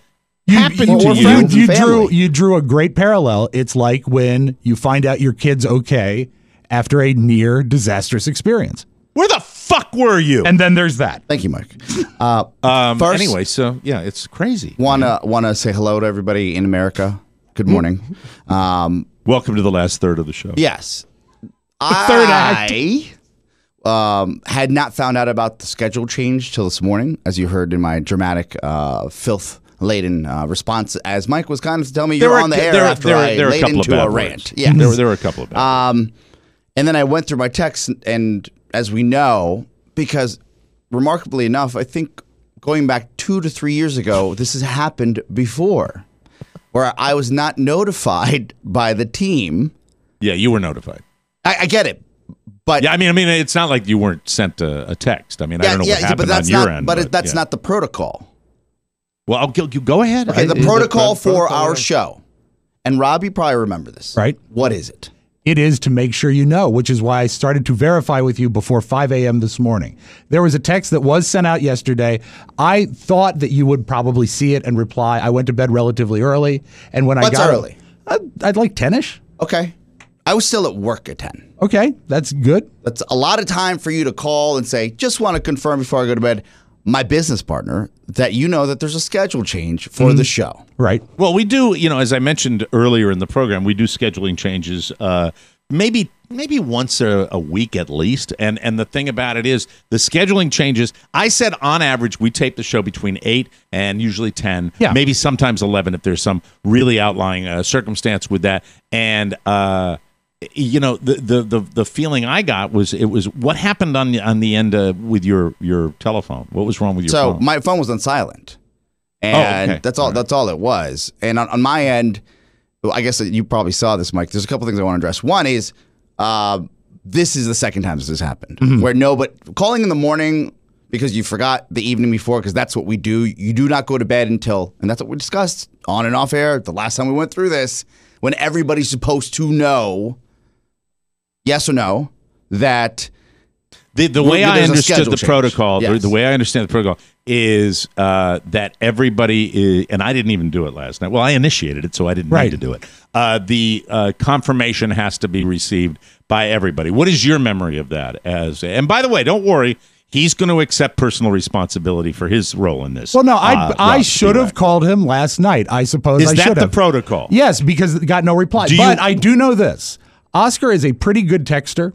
happened to you. You drew a great parallel. It's like when you find out your kid's okay after a near disastrous experience. Where the fuck were you? And then there's that. Thank you, Mike. First, anyway, so yeah, it's crazy. Wanna say hello to everybody in America. Good morning. Welcome to the last third of the show. Yes, the third act. Had not found out about the schedule change till this morning, as you heard in my dramatic filth-laden response, as Mike was kind of telling me you're on the air after I laid into a rant. Yeah, there were a couple of bad and then I went through my texts, and as we know, because remarkably enough, I think going back 2 to 3 years ago, this has happened before, where I was not notified by the team. Yeah, you were notified. I get it. But yeah, I mean, it's not like you weren't sent a text. I mean, I don't know what happened on your end. But that's not the protocol. Well, you go ahead. Okay, the protocol for our show. And Rob, you probably remember this. Right. What is it? It is to make sure you know, which is why I started to verify with you before 5 a.m. this morning. There was a text that was sent out yesterday. I thought that you would probably see it and reply. I went to bed relatively early. And when I got early? I'd like 10-ish. Okay. I was still at work at 10. Okay, that's good. That's a lot of time for you to call and say, just want to confirm before I go to bed, my business partner, that you know that there's a schedule change for the show. Right. Well, we do, as I mentioned earlier in the program, we do scheduling changes maybe once a week at least. And the thing about it is the scheduling changes, I said on average, we tape the show between 8 and usually 10, maybe sometimes 11 if there's some really outlying circumstance with that. And, the feeling I got was what happened on the end with your telephone? What was wrong with your phone? So my phone was on silent, and that's all it was. And on my end, I guess you probably saw this, Mike. There's a couple things I want to address. One is this is the second time this has happened, where calling in the morning because you forgot the evening before, because that's what we do. You do not go to bed until, and that's what we discussed on and off air the last time we went through this, when everybody's supposed to know. Yes or no, that the way I understood the protocol, the way I understand the protocol is that everybody and I didn't even do it last night. Well, I initiated it, so I didn't need to do it. The confirmation has to be received by everybody. What is your memory of that? And by the way, don't worry. He's going to accept personal responsibility for his role in this. Well, no, I should have called him last night. I suppose I should have. Is that the protocol? Yes, because it got no reply. But I do know this. Oscar is a pretty good texter,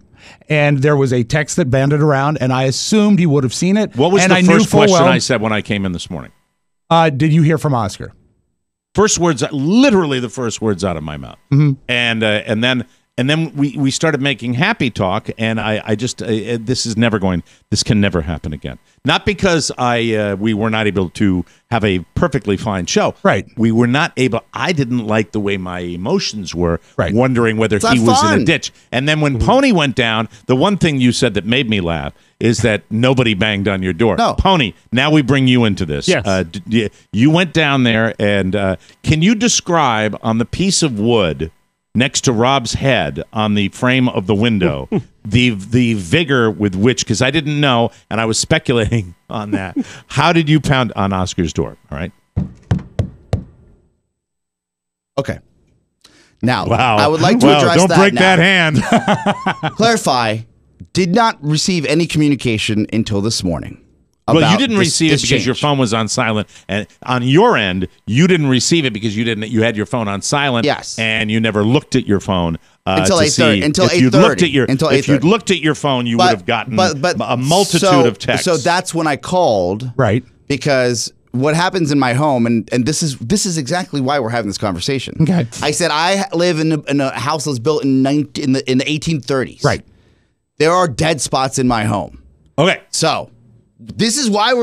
and there was a text that banded around, and I assumed he would have seen it. What was the first question I said when I came in this morning? Did you hear from Oscar? First words, literally the first words out of my mouth. Mm-hmm. And then we started making happy talk, and I just this can never happen again. Not because we were not able to have a perfectly fine show. Right. We were not able. I didn't like the way my emotions were, right, wondering whether he was in a ditch. And then when Pony went down, the one thing you said that made me laugh is that nobody banged on your door. No. Pony, now we bring you into this. Yes. You went down there, and can you describe on the piece of wood next to Rob's head on the frame of the window, the vigor with which, because I didn't know, and I was speculating on that. How did you pound on Oscar's door? All right. Okay. Now, Wow. I would like to address don't that break now. that hand. Clarify, did not receive any communication until this morning. Well, you didn't receive it because change. your phone was on silent, and on your end, you didn't receive it because you had your phone on silent. Yes. And you never looked at your phone until to 8:30. see. Until if you'd 8:30. looked at your Until if you'd 8:30. looked at your phone, you would have gotten a multitude of texts. So that's when I called. Right. Because what happens in my home, and this is exactly why we're having this conversation. Okay. I said I live in a house that was built in the 1830s. Right. There are dead spots in my home. Okay. So this is why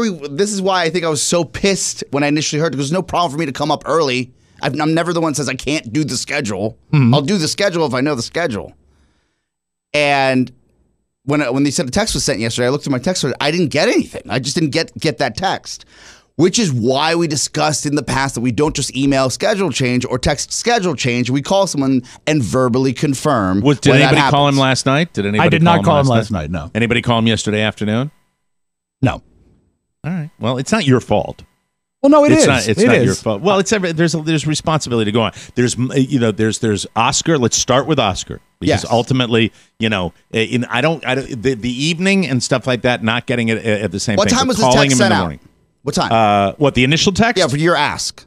I think I was so pissed when I initially heard it. There's no problem for me to come up early. I'm never the one that says I can't do the schedule. I'll do the schedule if I know the schedule. And when they said the text was sent yesterday, I looked at my text. I didn't get anything. I just didn't get that text. Which is why we discussed in the past that we don't just email schedule change or text schedule change. We call someone and verbally confirm. Did anybody call him last night? I did not call him last night. No. Anybody call him yesterday afternoon? No. All right. Well, it's not your fault. Well, no, It's not your fault. Well, there's responsibility to go on. There's Oscar. Let's start with Oscar because Yes. ultimately, the evening and stuff like that, not getting it at the same. What thing, time was but this calling text him in sent the out? morning. What time? What, the initial text? Yeah, for your ask.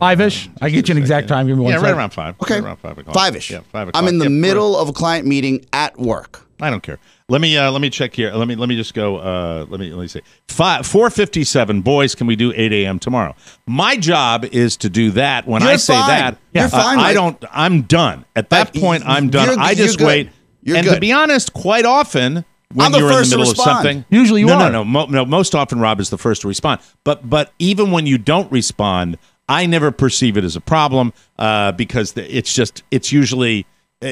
5-ish. I get you an exact time. Give me one Yeah, right second. around 5. Okay. Right around 5 o'clock. 5-ish. Yeah, 5 o'clock. I'm in the Yeah, middle of a client meeting at work. I don't care. Let me check here. Let me just go. Let me see. 4:57. Boys, can we do 8 a.m. tomorrow? My job is to do that. When I You're say fine. that, You're fine, I Mike. don't. I'm done. At that point, I'm done. I just you're wait. good. You're and good. to be honest, quite often when I'm the you're in the first to middle of respond. something, Usually you are. No. Most often, Rob is the first to respond. But even when you don't respond, I never perceive it as a problem because it's usually.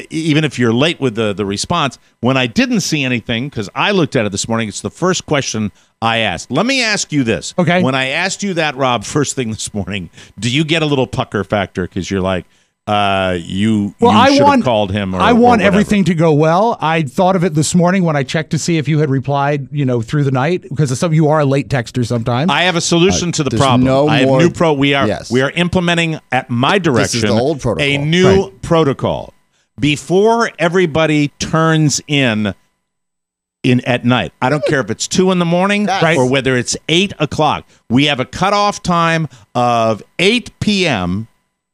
Even if you're late with the response, when I didn't see anything, because I looked at it this morning, it's the first question I asked. Let me ask you this. Okay. When I asked you that, Rob, first thing this morning, do you get a little pucker factor because you're like, you should have called him? I want everything to go well. I thought of it this morning when I checked to see if you had replied, through the night, because some of you are a late texter sometimes. I have a solution to the problem. I have new we are implementing at my direction This is the old protocol. a new protocol. Before everybody turns in at night, I don't care if it's 2 a.m. or whether it's 8 o'clock. We have a cutoff time of 8 p.m.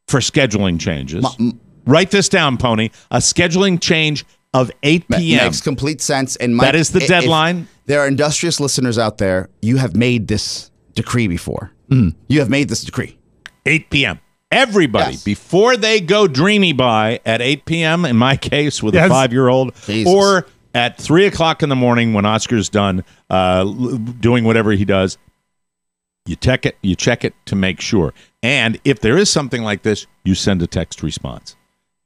for scheduling changes. Write this down, Pony. A scheduling change of 8 p.m. Makes complete sense. And Mike, that is the deadline. If there are industrious listeners out there, you have made this decree before. You have made this decree. 8 p.m. Everybody, before they go dreamy by at 8 p.m., in my case, with a 5-year-old, or at 3 o'clock in the morning when Oscar's done doing whatever he does, you check it to make sure. And if there is something like this, you send a text response.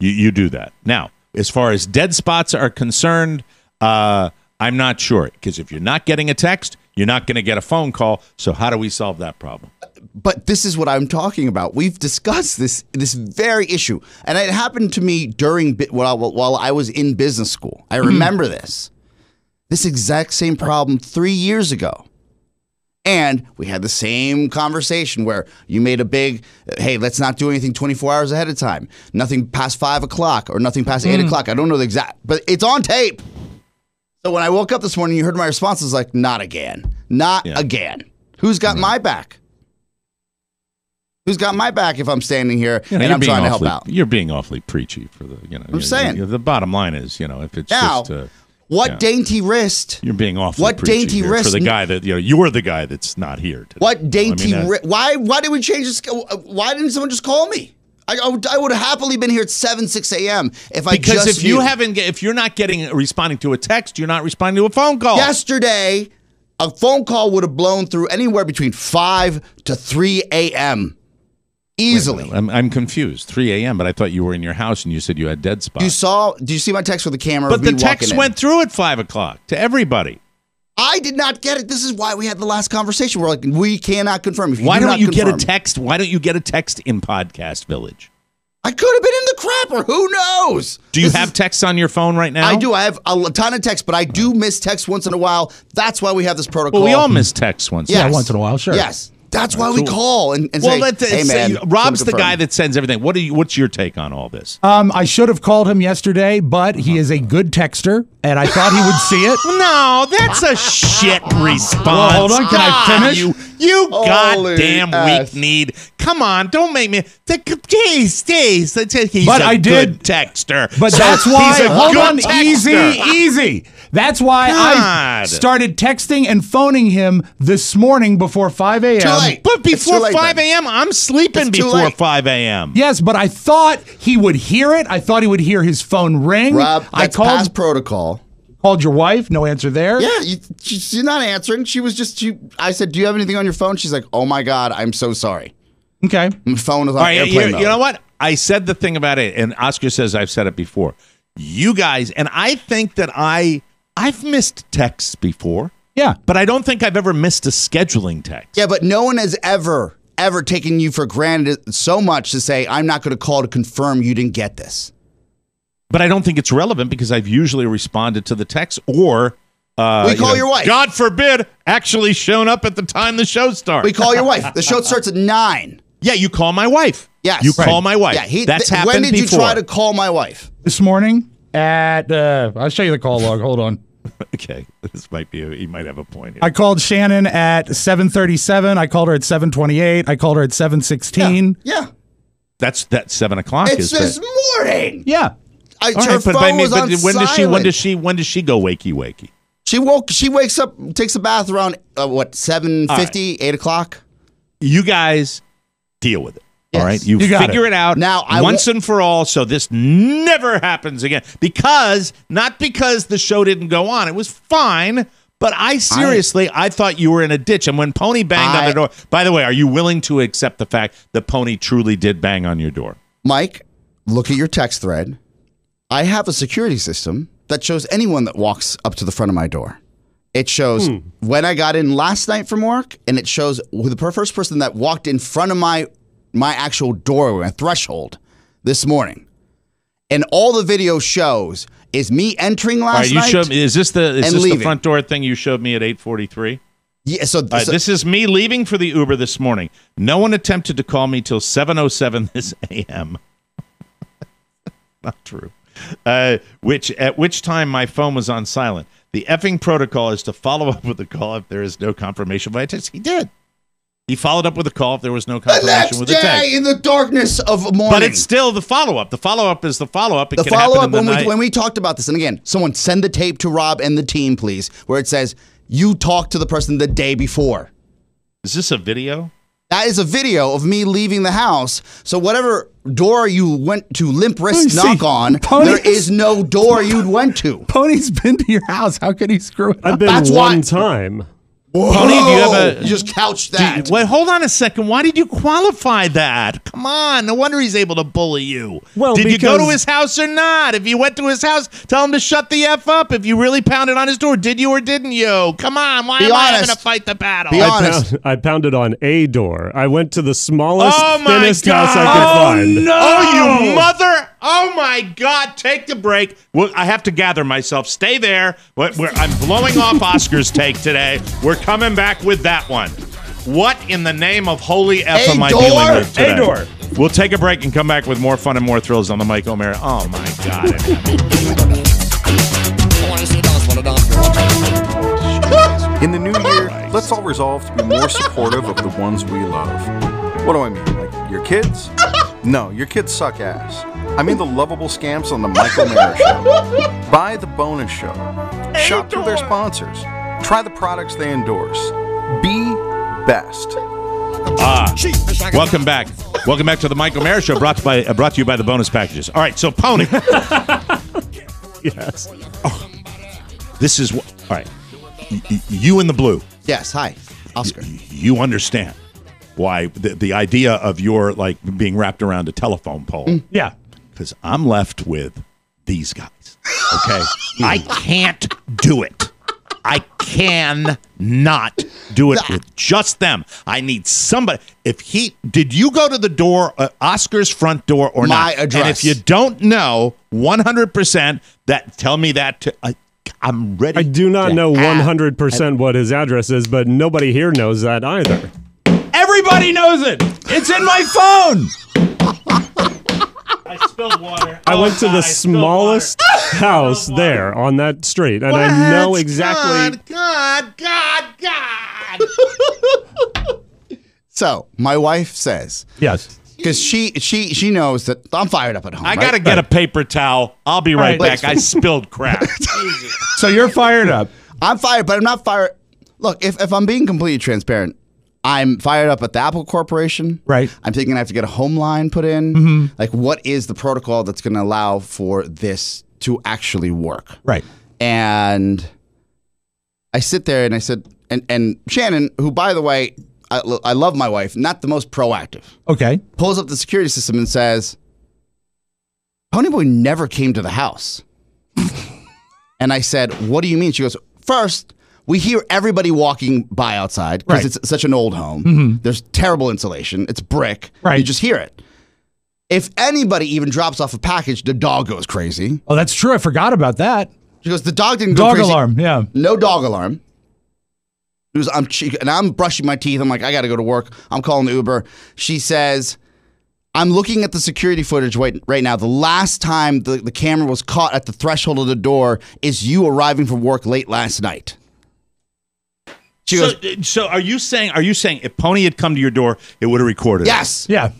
You do that. Now, as far as dead spots are concerned, I'm not sure. Because if you're not getting a text, you're not going to get a phone call. So how do we solve that problem? But this is what I'm talking about. We've discussed this very issue, and it happened to me while I was in business school. I remember this exact same problem 3 years ago, and we had the same conversation where you made a big, hey, let's not do anything 24 hours ahead of time, nothing past 5 o'clock or nothing past 8 o'clock. I don't know the exact, but it's on tape. So when I woke up this morning, you heard my response. I was like, not again, again. Who's got my back? Who's got my back if I'm standing here and I'm trying to help out? You're being awfully preachy for the, I'm saying. The bottom line is, if it's now, just what dainty wrist? You're being awfully preachy here for the guy that you're the guy that's not here today. What dainty wrist? Why did we change this? Why didn't someone just call me? I would have happily been here at 6 a.m. Because if you're not responding to a text, you're not responding to a phone call. Yesterday, a phone call would have blown through anywhere between 5 to 3 a.m. Easily. I'm confused. 3 a.m., but I thought you were in your house and you said you had dead spots. Do you see my text with the camera? But the text went through at 5 o'clock to everybody. I did not get it. This is why we had the last conversation. We're like, we cannot confirm. Why don't you get a text? Why don't you get a text in Podcast Village? I could have been in the crapper. Who knows? Do you have texts on your phone right now? I do. I have a ton of texts, but I do miss texts once in a while. That's why we have this protocol. Well, we all miss texts once. Yeah, once in a while, sure. Yes. That's why we call and say, hey, man. Rob's the guy that sends everything. What's your take on all this? I should have called him yesterday, but he is a good texter, and I thought he would see it. No, that's a shit response. Well, hold on. Can I finish? You goddamn weak need. Come on, don't make me. He's but a I did good texter. But So that's why. he's a Hold good on, texter. easy. That's why I God. started texting and phoning him this morning before 5 a.m. Too late. But before It's too late, 5 then. a.m., I'm sleeping It's too before late. 5 a.m. Yes, but I thought he would hear it. I thought he would hear his phone ring. Rob, I that's called past protocol. Called your wife. No answer there. Yeah, she's not answering. She was just. I said, "Do you have anything on your phone?" She's like, "Oh my God, I'm so sorry." Okay. My phone is on All right, airplane mode. you know what? I said the thing about it, and Oscar says I've said it before. You guys, and I think that I've missed texts before. Yeah. But I don't think I've ever missed a scheduling text. Yeah, but no one has ever taken you for granted so much to say, "I'm not going to call to confirm you didn't get this." But I don't think it's relevant because I've usually responded to the text or we call your wife. God forbid, actually shown up at the time the show starts. We call your wife. The show starts at 9. Yeah, you call my wife. Yes. You call my wife. Yeah, That's happened when did you before. try to call my wife? This morning at I'll show you the call log. Hold on. Okay, this might be. He might have a point here. I called Shannon at 7:37. I called her at 7:28. I called her at 7:16. Yeah. That's 7 o'clock. It's this morning. Yeah. Her All right, phone was on silent. when does she go wakey? She wakes up, takes a bath around 7:50, 8 o'clock. You guys deal with it. Yes. All right, you got figure it out now once and for all, so this never happens again. Not because the show didn't go on, it was fine. But I thought you were in a ditch. And when Pony banged on the door, by the way, are you willing to accept the fact that Pony truly did bang on your door? Mike, look at your text thread. I have a security system that shows anyone that walks up to the front of my door. It shows when I got in last night from work, and it shows the first person that walked in front of my actual doorway, my threshold, this morning. And all the video shows is me entering last night. Is this the front door thing you showed me at 8:43? Yeah. So this is me leaving for the Uber this morning. No one attempted to call me till 7:07 this a.m. Not true. At which time my phone was on silent. The effing protocol is to follow up with a call if there is no confirmation by text. He did. He followed up with a call if there was no confirmation with a text. The next day in the darkness of morning. But it's still the follow-up. The follow-up is the follow-up. It the can happen follow-up in the night. when we talked about this, and again, someone send the tape to Rob and the team, please, where it says, you talked to the person the day before. Is this a video? That is a video of me leaving the house. So whatever door you went to limp wrist knock on, there is no door you went to. Pony's been to your house. How could he screw it up? I've been one time. Whoa. Pony, do you have You just couched that. Wait, hold on a second. Why did you qualify that? Come on. No wonder he's able to bully you. Well, did you go to because- his house or not? If you went to his house, tell him to shut the F up. If you really pounded on his door, did you or didn't you? Come on. Why Be am I honest. having to fight the battle? Be honest. I pounded on a door. I went to the smallest, Oh, my thinnest God. house I could find. No! Oh, you mother! Oh, my God. Take the break. Well, I have to gather myself. Stay there. I'm blowing off Oscar's take today. We're coming back with that one. What in the name of holy F am I dealing with today? A door. We'll take a break and come back with more fun and more thrills on the Mike O'Mara. Oh, my God. In the new year, let's all resolve to be more supportive of the ones we love. What do I mean? Like your kids? No, your kids suck ass. I mean the lovable scamps on the Mike O'Mara Show. Buy the bonus show. Shop through their sponsors. Try the products they endorse. Be best. Welcome back. Welcome back to the Mike O'Mara Show, brought to you by the bonus packages. All right, so Pony. Yes. Oh, this is what. All right. You in the blue. Yes, hi, Oscar. You understand why the idea of your being wrapped around a telephone pole. Yeah. Because I'm left with these guys. Okay? I can't do it. I cannot do it with just them. I need somebody. Did you go to the door, Oscar's front door or not? My address. And if you don't know 100%, tell me that. I'm ready. I do not know 100% what his address is, but nobody here knows that either. Everybody knows it. It's in my phone. I spilled water. I went to the smallest house there on that street, and I know exactly. God. So my wife says, yes, because she knows that I'm fired up at home. I got to get a paper towel. I'll be right back. I spilled crap. So you're fired up. I'm fired, but I'm not fired. Look, if I'm being completely transparent, I'm fired up at the Apple Corporation. Right. I'm thinking I have to get a home line put in. Like, what is the protocol that's going to allow for this to actually work? Right. And I sit there and I said, and Shannon, who, by the way, I love my wife, not the most proactive. Okay. Pulls up the security system and says, Ponyboy never came to the house. And I said, what do you mean? She goes, first, we hear everybody walking by outside because it's such an old home. There's terrible insulation. It's brick. Right. You just hear it. If anybody even drops off a package, the dog goes crazy. Oh, that's true. I forgot about that. She goes, the dog didn't go crazy. Dog alarm, yeah. No dog alarm. It was, I'm brushing my teeth. I'm like, I got to go to work. I'm calling the Uber. She says, I'm looking at the security footage right now. The last time the camera was caught at the threshold of the door is you arriving from work late last night. She goes, so are you saying if Pony had come to your door, it would have recorded? Yes. Yeah.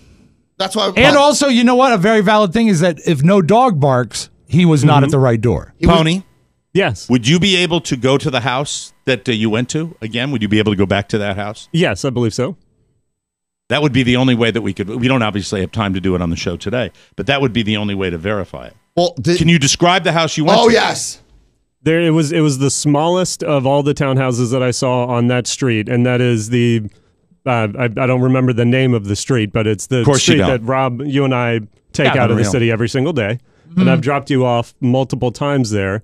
That's why. And also, you know what? A very valid thing is that if no dog barks, he was not at the right door. Pony? Yes. Would you be able to go to the house that you went to again? Would you be able to go back to that house? Yes, I believe so. That would be the only way that we could. We don't obviously have time to do it on the show today, but that would be the only way to verify it. Well, can you describe the house you went to? Oh, yes. There, it was the smallest of all the townhouses that I saw on that street, and that is the. I don't remember the name of the street, but it's the street that Rob, you and I take out of the city every single day, and I've dropped you off multiple times there.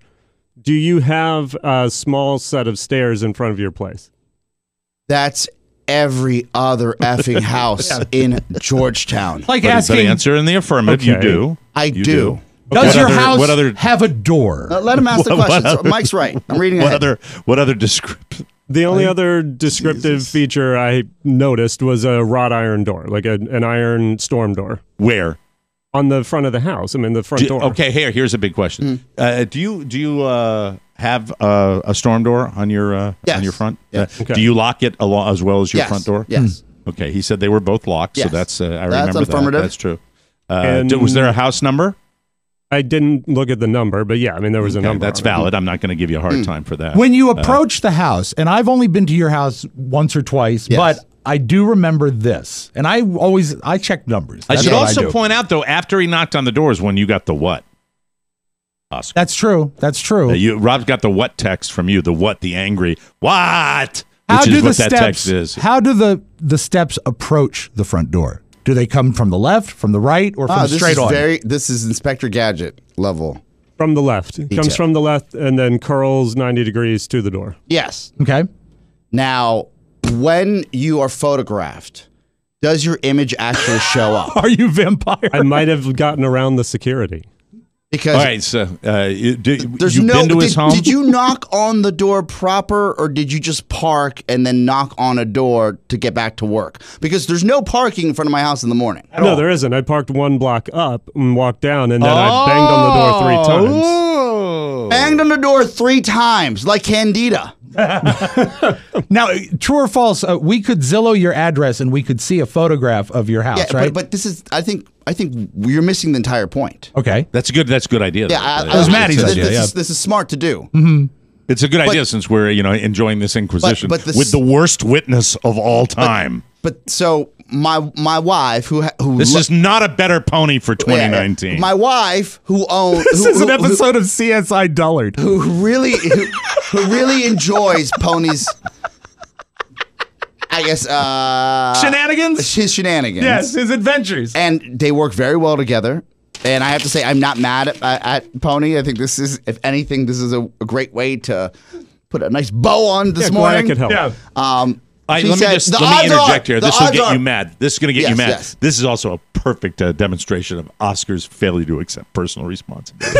Do you have a small set of stairs in front of your place? That's every other effing house in Georgetown. Like asking. But answer in the affirmative. Okay. You do. I do. Does your house have a door? Let him ask the question. Mike's right. I'm reading ahead. What other descriptive? The only other descriptive feature I noticed was a wrought iron door, like an iron storm door. Where? On the front of the house. I mean, the front door. Okay, here's a big question. Do you have a storm door on your front? Yes. Do you lock it as well as your front door? Yes. Okay, he said they were both locked, so that's I remember affirmative. that. That's true. Was there a house number? I didn't look at the number, but yeah, I mean, there was a number. That's valid. I'm not going to give you a hard time for that. When you approach the house, and I've only been to your house once or twice, but I do remember this, and I check numbers. I should also point out, though, after he knocked on the doors, when you got the what? Oscar. That's true. That's true. Rob's got the what text from you. The what? The angry what? How which do is the what steps? That text is. How do the steps approach the front door? Do they come from the left, from the right, or from straight on? This is Inspector Gadget level. From the left. It comes from the left and then curls 90 degrees to the door. Yes. Okay. Now, when you are photographed, does your image actually show up? Are you vampire? I might have gotten around the security. Because all right, so you've been to his home? Did you knock on the door proper, or did you just park and then knock on a door to get back to work? Because there's no parking in front of my house in the morning. No, there isn't. I parked one block up and walked down, and then I banged on the door 3 times. Oh. Banged on the door 3 times, like Candida. Now, true or false, we could Zillow your address and we could see a photograph of your house, right? But this is, I think you're missing the entire point. Okay. That's a good idea. Yeah, it was Maddie's idea. This is smart to do. Mm-hmm. It's a good idea since we're enjoying this inquisition with the worst witness of all time. But so my wife who this is not a better pony for 2019. My wife who owns this is an episode of CSI Dullard who really enjoys ponies. I guess shenanigans. His shenanigans. Yes, his adventures, and they work very well together. And I have to say, I'm not mad at Pony. I think this is, if anything, this is a great way to put a nice bow on this morning. I could help. Yeah. Let me interject here. This will get you mad. This is going to get you mad. Yes. This is also a perfect demonstration of Oscar's failure to accept personal responsibility.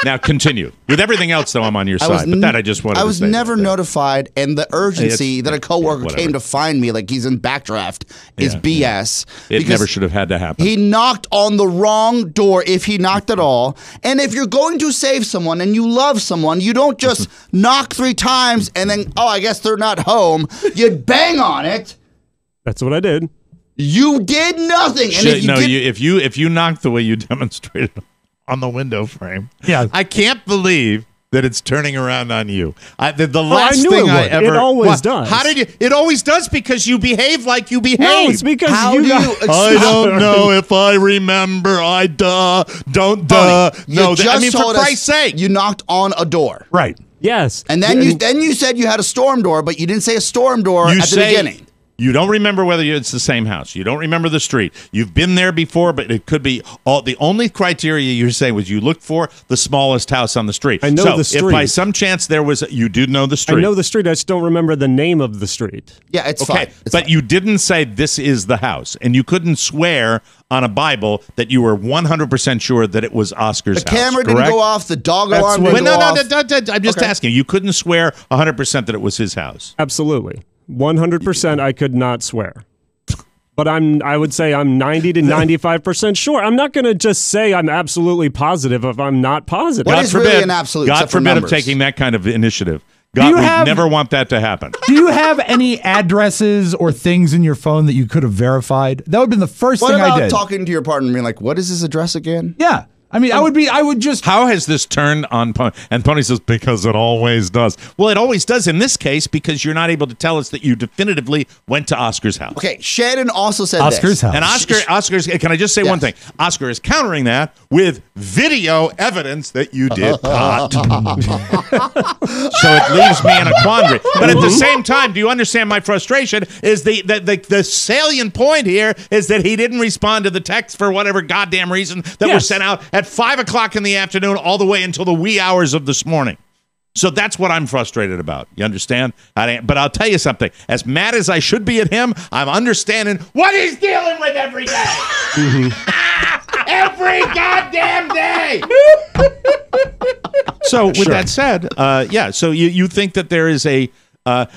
Now continue. With everything else, though, I'm on your side. But that I just wanted to say. I was never notified, and the urgency that a coworker whatever. came to find me like he's in backdraft is BS. It never should have had to happen. He knocked on the wrong door, if he knocked at all. And if you're going to save someone and you love someone, you don't just knock 3 times and then, I guess they're not home. You bang on it. That's what I did. You did nothing. And if you knocked the way you demonstrated on the window frame, I can't believe that it's turning around on you. The last thing I ever... It always does. How did you... It always does because you behave like you behave. No, it's because I don't know if I remember. No, I mean, for Christ's sake. You knocked on a door. Right. Yes. And then you said you had a storm door, but you didn't say a storm door at the beginning. You don't remember whether it's the same house. You don't remember the street. You've been there before, but it could be the only criteria you're saying was you looked for the smallest house on the street. I know the street. If by some chance you do know the street. I know the street. I just don't remember the name of the street. Yeah, it's fine. But you didn't say this is the house, and you couldn't swear on a Bible that you were 100% sure that it was Oscar's house. The camera didn't go off. The dog alarm didn't go off. No. I'm just asking. You couldn't swear 100% that it was his house. Absolutely. 100% I could not swear. But I would say I'm 90 to 95% sure. I'm not going to just say I'm absolutely positive if I'm not positive. What is really an absolute? God forbid of taking that kind of initiative. God would never want that to happen. Do you have any addresses or things in your phone that you could have verified? That would have been the first thing I did. What about talking to your partner and being like, what is his address again? Yeah. I mean, I would just... How has this turned on Pony? And Pony says, because it always does. Well, it always does in this case because you're not able to tell us that you definitively went to Oscar's house. Okay, Shannon also said Oscar's house. And Oscar's, can I just say one thing? Oscar is countering that with video evidence that you did not. So it leaves me in a quandary. But at the same time, do you understand my frustration? Is the salient point here is that he didn't respond to the text for whatever goddamn reason that was sent out at 5 o'clock in the afternoon all the way until the wee hours of this morning. So that's what I'm frustrated about. You understand? But I'll tell you something. As mad as I should be at him, I'm understanding what he's dealing with every day. Every goddamn day. So with that said, so you think that there is a...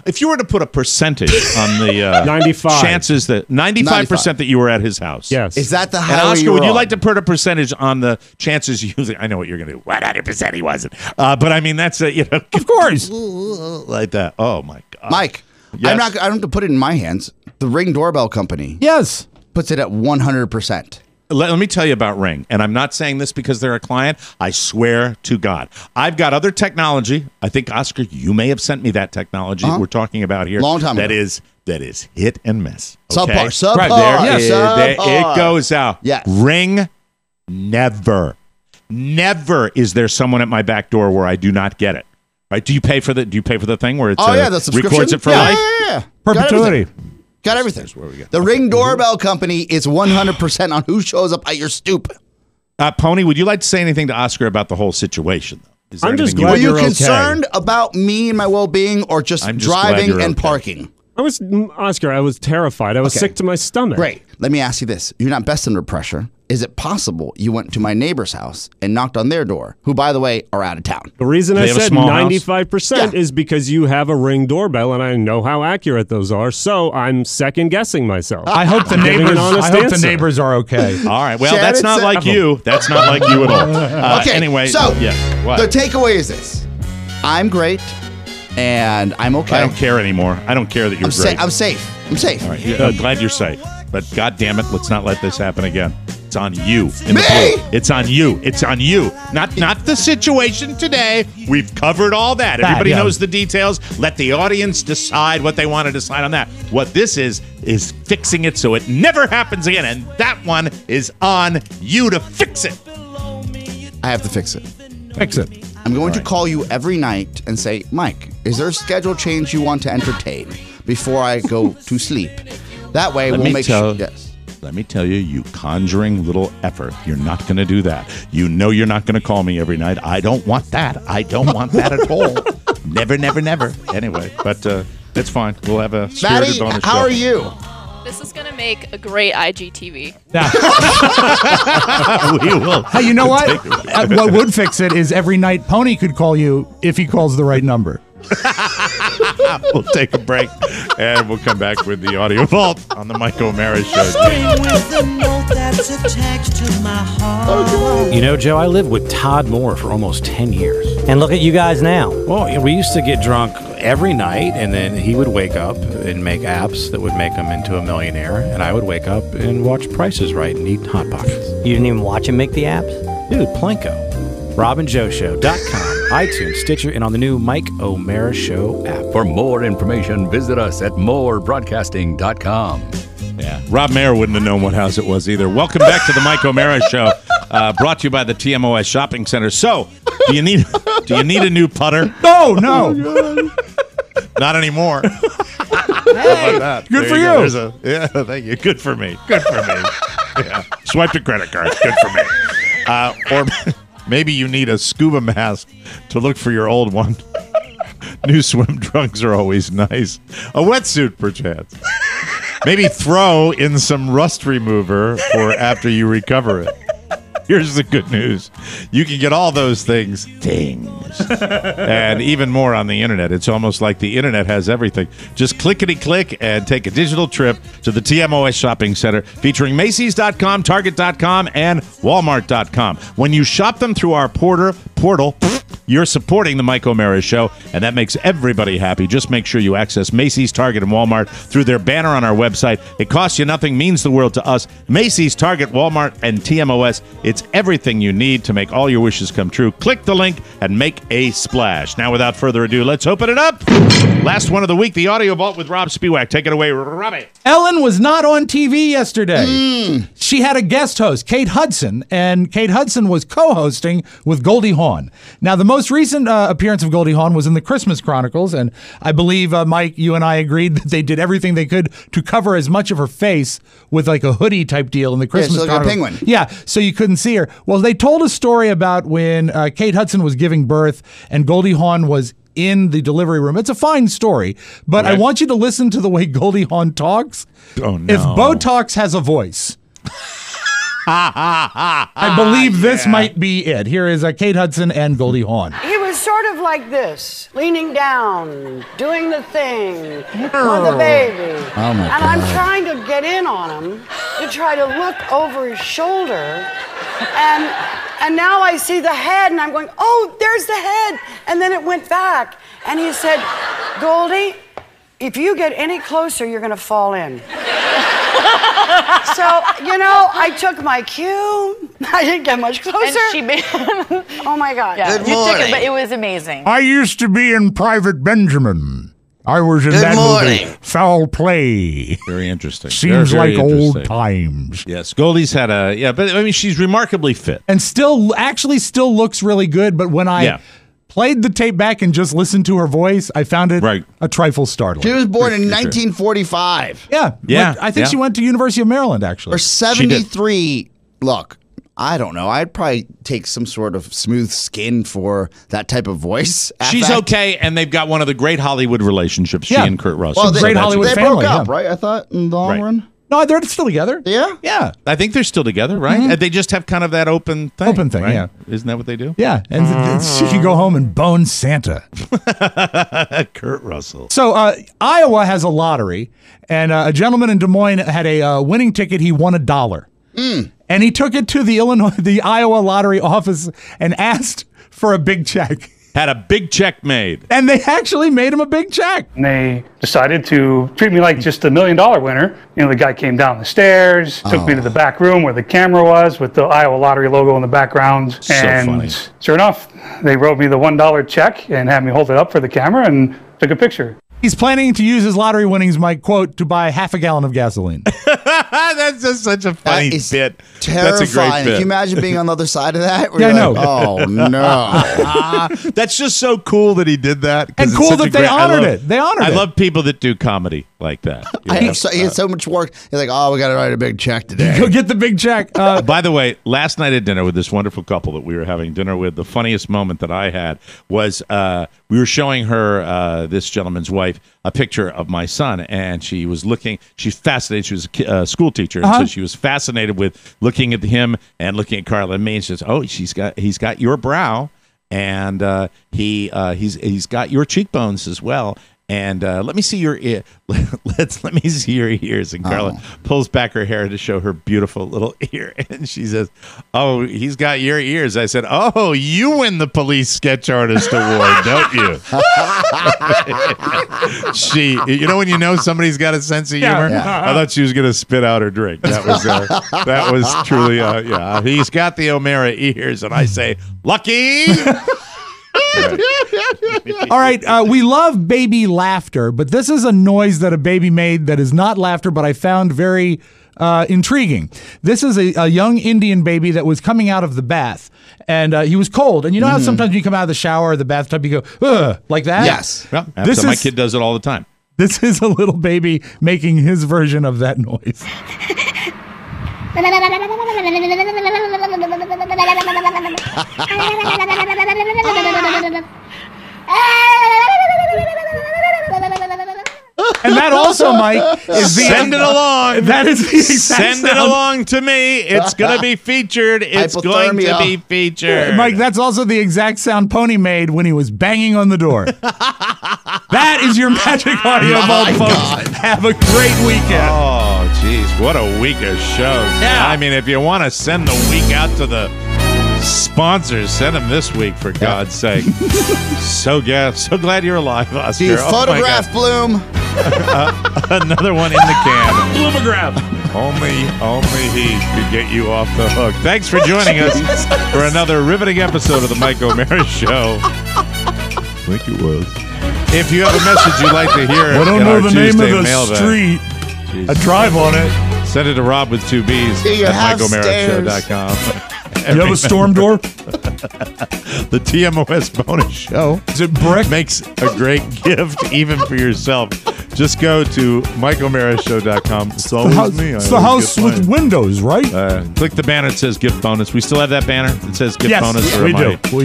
if you were to put a percentage on the 95 chances that 95% that you were at his house, yes, is that the and Oscar? Would you like to put a percentage on the chances you? I know what you're going to do. 100% he wasn't. But I mean that's of course, like that. Oh my God, Mike. Yes. I don't have to put it in my hands. The Ring Doorbell Company, puts it at 100%. Let me tell you about Ring, and I'm not saying this because they're a client. I swear to God. I've got other technology. I think, Oscar, you may have sent me that technology that we're talking about here. Long time ago. That is hit and miss. Okay? Subpar. Right, there it goes out. Yes. Ring, never is there someone at my back door where I do not get it. Right? Do you pay for the thing where it's the subscription? Records it for life? Yeah. Perpetuity. Got everything. The Ring Doorbell Company is 100% on who shows up at your stoop. Pony, would you like to say anything to Oscar about the whole situation, though? I'm just glad Were you you're concerned about me and my well-being or just driving and parking? Oscar, I was terrified. I was sick to my stomach. Great. Let me ask you this. You're not best under pressure. Is it possible you went to my neighbor's house and knocked on their door, who, by the way, are out of town? The reason I said 95% is because you have a Ring doorbell, and I know how accurate those are, so I'm second-guessing myself. I hope the neighbors are okay. All right. Well, that's not like you. That's not like you at all. Okay. Anyway, so what? The takeaway is this. I'm great, and I'm okay. I don't care anymore. I don't care that you're great. I'm safe. I'm safe. All right. I'm glad you're safe. But God damn it, let's not let this happen again. It's on you. Me? It's on you. It's on you. Not the situation today. We've covered all that. Everybody knows the details. Let the audience decide what they want to decide on that. What this is fixing it so it never happens again. And that one is on you to fix it. I have to fix it. Fix it. I'm going to call you every night and say, Mike, is there a schedule change you want to entertain before I go to sleep? That way we'll make sure. Yes. Let me tell you, you conjuring little effer, you're not going to do that. You know you're not going to call me every night. I don't want that. I don't want that at all. Never, never, never. Anyway, but it's fine. We'll have a spirited Maddie, bonus show. how are you? This is going to make a great IGTV. We will. Hey, you know what? What would fix it is every night Pony could call you if he calls the right number. We'll take a break, and we'll come back with the Audio Vault on the Mike O'Mara Show. You know, Joe, I lived with Todd Moore for almost 10 years. And look at you guys now. Well, we used to get drunk every night, and then he would wake up and make apps that would make him into a millionaire, and I would wake up and watch Price is Right and eat Hot Pockets. You didn't even watch him make the apps? Dude, Plinko. RobinJoeShow.com, iTunes, Stitcher, and on the new Mike O'Mara Show app. For more information, visit us at morebroadcasting.com. Yeah, Rob Mayer wouldn't have known what house it was either. Welcome back to the Mike O'Mara Show, brought to you by the TMOS Shopping Center. So, do you need a new putter? No. Not anymore. Hey, good for you. Yeah, thank you. Good for me. Good for me. Yeah. Swipe the credit card. Good for me. Or maybe you need a scuba mask to look for your old one. New swim trunks are always nice. A wetsuit, perchance. Maybe throw in some rust remover for after you recover it. Here's the good news. You can get all those things, and even more on the internet. It's almost like the internet has everything. Just clickety-click and take a digital trip to the TMOS Shopping Center featuring Macy's.com, Target.com, and Walmart.com. When you shop them through our portal, you're supporting the Mike O'Mara Show, and that makes everybody happy. Just make sure you access Macy's, Target, and Walmart through their banner on our website. It costs you nothing, means the world to us. Macy's, Target, Walmart, and TMOS. It's everything you need to make all your wishes come true. Click the link and make a splash. Now, without further ado, let's open it up. Last one of the week, the Audio Vault with Rob Spiewak. Take it away, Robbie. Ellen was not on TV yesterday. She had a guest host, Kate Hudson, and Kate Hudson was co-hosting with Goldie Hawn. Now, the most recent appearance of Goldie Hawn was in the Christmas Chronicles, and I believe, Mike, you and I agreed that they did everything they could to cover as much of her face with like a hoodie type deal in the Christmas Chronicles. Like a penguin. Yeah, so you couldn't see her. Well, they told a story about when Kate Hudson was giving birth and Goldie Hawn was in the delivery room. It's a fine story, but I want you to listen to the way Goldie Hawn talks. Oh, no. If Botox has a voice, I believe this might be it. Here is Kate Hudson and Goldie Hawn. He was sort of like this, leaning down, doing the thing for the baby. Oh my God. And I'm trying to get in on him to try to look over his shoulder. And now I see the head, and I'm going, oh, there's the head. And then it went back. And he said, Goldie, if you get any closer, you're going to fall in. So, I took my cue. I didn't get much closer. And she made oh, my God. Yeah, you took it, but it was amazing. I used to be in Private Benjamin. I was in that movie, Foul Play. Very interesting. Seems very like interesting. old times. Yes, Goldie's had but I mean, she's remarkably fit. And still looks really good, but when I played the tape back and just listened to her voice, I found it a trifle startling. She was born in 1945. Yeah. I think she went to University of Maryland, actually. Or 73. Look, I don't know. I'd probably take some sort of smooth skin for that type of voice. She's okay, and they've got one of the great Hollywood relationships, she and Kurt Russell. Well, great Hollywood family. They broke up, right? I thought, in the long run. No, they're still together. Yeah? Yeah. I think they're still together, right? And they just have kind of that open thing. Right? Yeah. Isn't that what they do? Yeah. And she can go home and bone Santa. Kurt Russell. So Iowa has a lottery, and a gentleman in Des Moines had a winning ticket. He won $1. And he took it to the Iowa lottery office and asked for a big check. Had a big check made. And they actually made him a big check. And they decided to treat me like just a $1 million winner. The guy came down the stairs, took me to the back room where the camera was with the Iowa Lottery logo in the background. And funny. Sure enough, they wrote me the $1 check and had me hold it up for the camera and took a picture. He's planning to use his lottery winnings, Mike, quote, to buy half a gallon of gasoline. That's just such a funny bit. Terrifying. That's a great bit. Can you imagine being on the other side of that? Yeah, I know. Oh, no. That's just so cool that he did that. And cool that they honored it. They honored it. I love people that do comedy. like that. He had so much work. He's like, oh, we got to write a big check today. Go get the big check. By the way, last night at dinner with this wonderful couple that we were having dinner with, the funniest moment that I had was we were showing her, this gentleman's wife, a picture of my son, and she was looking. She's fascinated. She was a school teacher, and so she was fascinated with looking at him and looking at Carla and me. And she says, "Oh, he's got your brow, and he's got your cheekbones as well." And let me see your ear. Let me see your ears. And Carla pulls back her hair to show her beautiful little ear, and she says, "Oh, he's got your ears." I said, "Oh, you win the police sketch artist award, don't you?" You know when you know somebody's got a sense of humor. I thought she was going to spit out her drink. That was truly he's got the O'Mara ears, and I say, lucky. All right, we love baby laughter, but this is a noise that a baby made that is not laughter, but I found very intriguing. This is a young Indian baby that was coming out of the bath, and he was cold. And you know how sometimes when you come out of the shower or the bathtub, you go, ugh, like that? Yes. Well, my kid does it all the time. This is a little baby making his version of that noise. And that also, Mike, is the send it along. That is the exact send it along to me. It's going to be featured. It's going to be featured. Mike, that's also the exact sound Pony made when he was banging on the door. That is your magic audio vault, folks. Have a great weekend. Oh, geez, what a week of shows. Yeah. I mean, if you want to send the week out to the sponsors, send them this week, for God's sake. So glad you're alive, Oscar. Geez, photograph Bloom. Another one in the can. Bloomograph. Only he could get you off the hook. Thanks for joining us for another riveting episode of the Mike O'Mara Show. I think it was. If you have a message you'd like to hear, I don't know the name of the mailbag, street. I drive on it. Send it to Rob with 2 B's at MikeO'MaraShow.com. You have a storm door? The TMOS bonus show. Is it brick? Makes a great gift, even for yourself. Just go to MikeO'MaraShow.com. It's always me. It's the house with windows, right? Click the banner that says gift bonus. We still have that banner that says gift bonus. We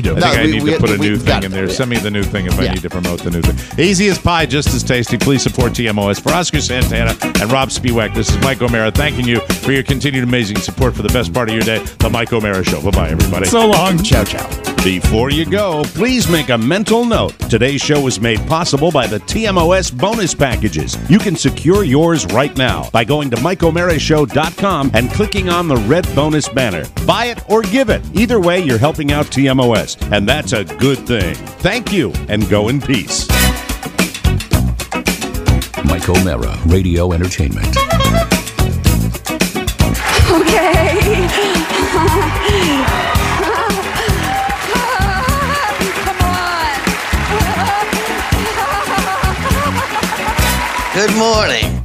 do. I think I need to put a new thing in there. Send me the new thing if I need to promote the new thing. Easy as pie, just as tasty. Please support TMOS. For Oscar Santana and Rob Spiewak, this is Mike O'Mara thanking you for your continued amazing support for the best part of your day, the Mike O'Mara Show. Bye-bye, everybody. So long. Ciao, ciao. Before you go, please make a mental note. Today's show was made possible by the TMOS bonus packages. You can secure yours right now by going to MikeO'MaraShow.com and clicking on the red bonus banner. Buy it or give it. Either way, you're helping out TMOS, and that's a good thing. Thank you, and go in peace. Mike O'Mara, Radio Entertainment. Okay. Good morning.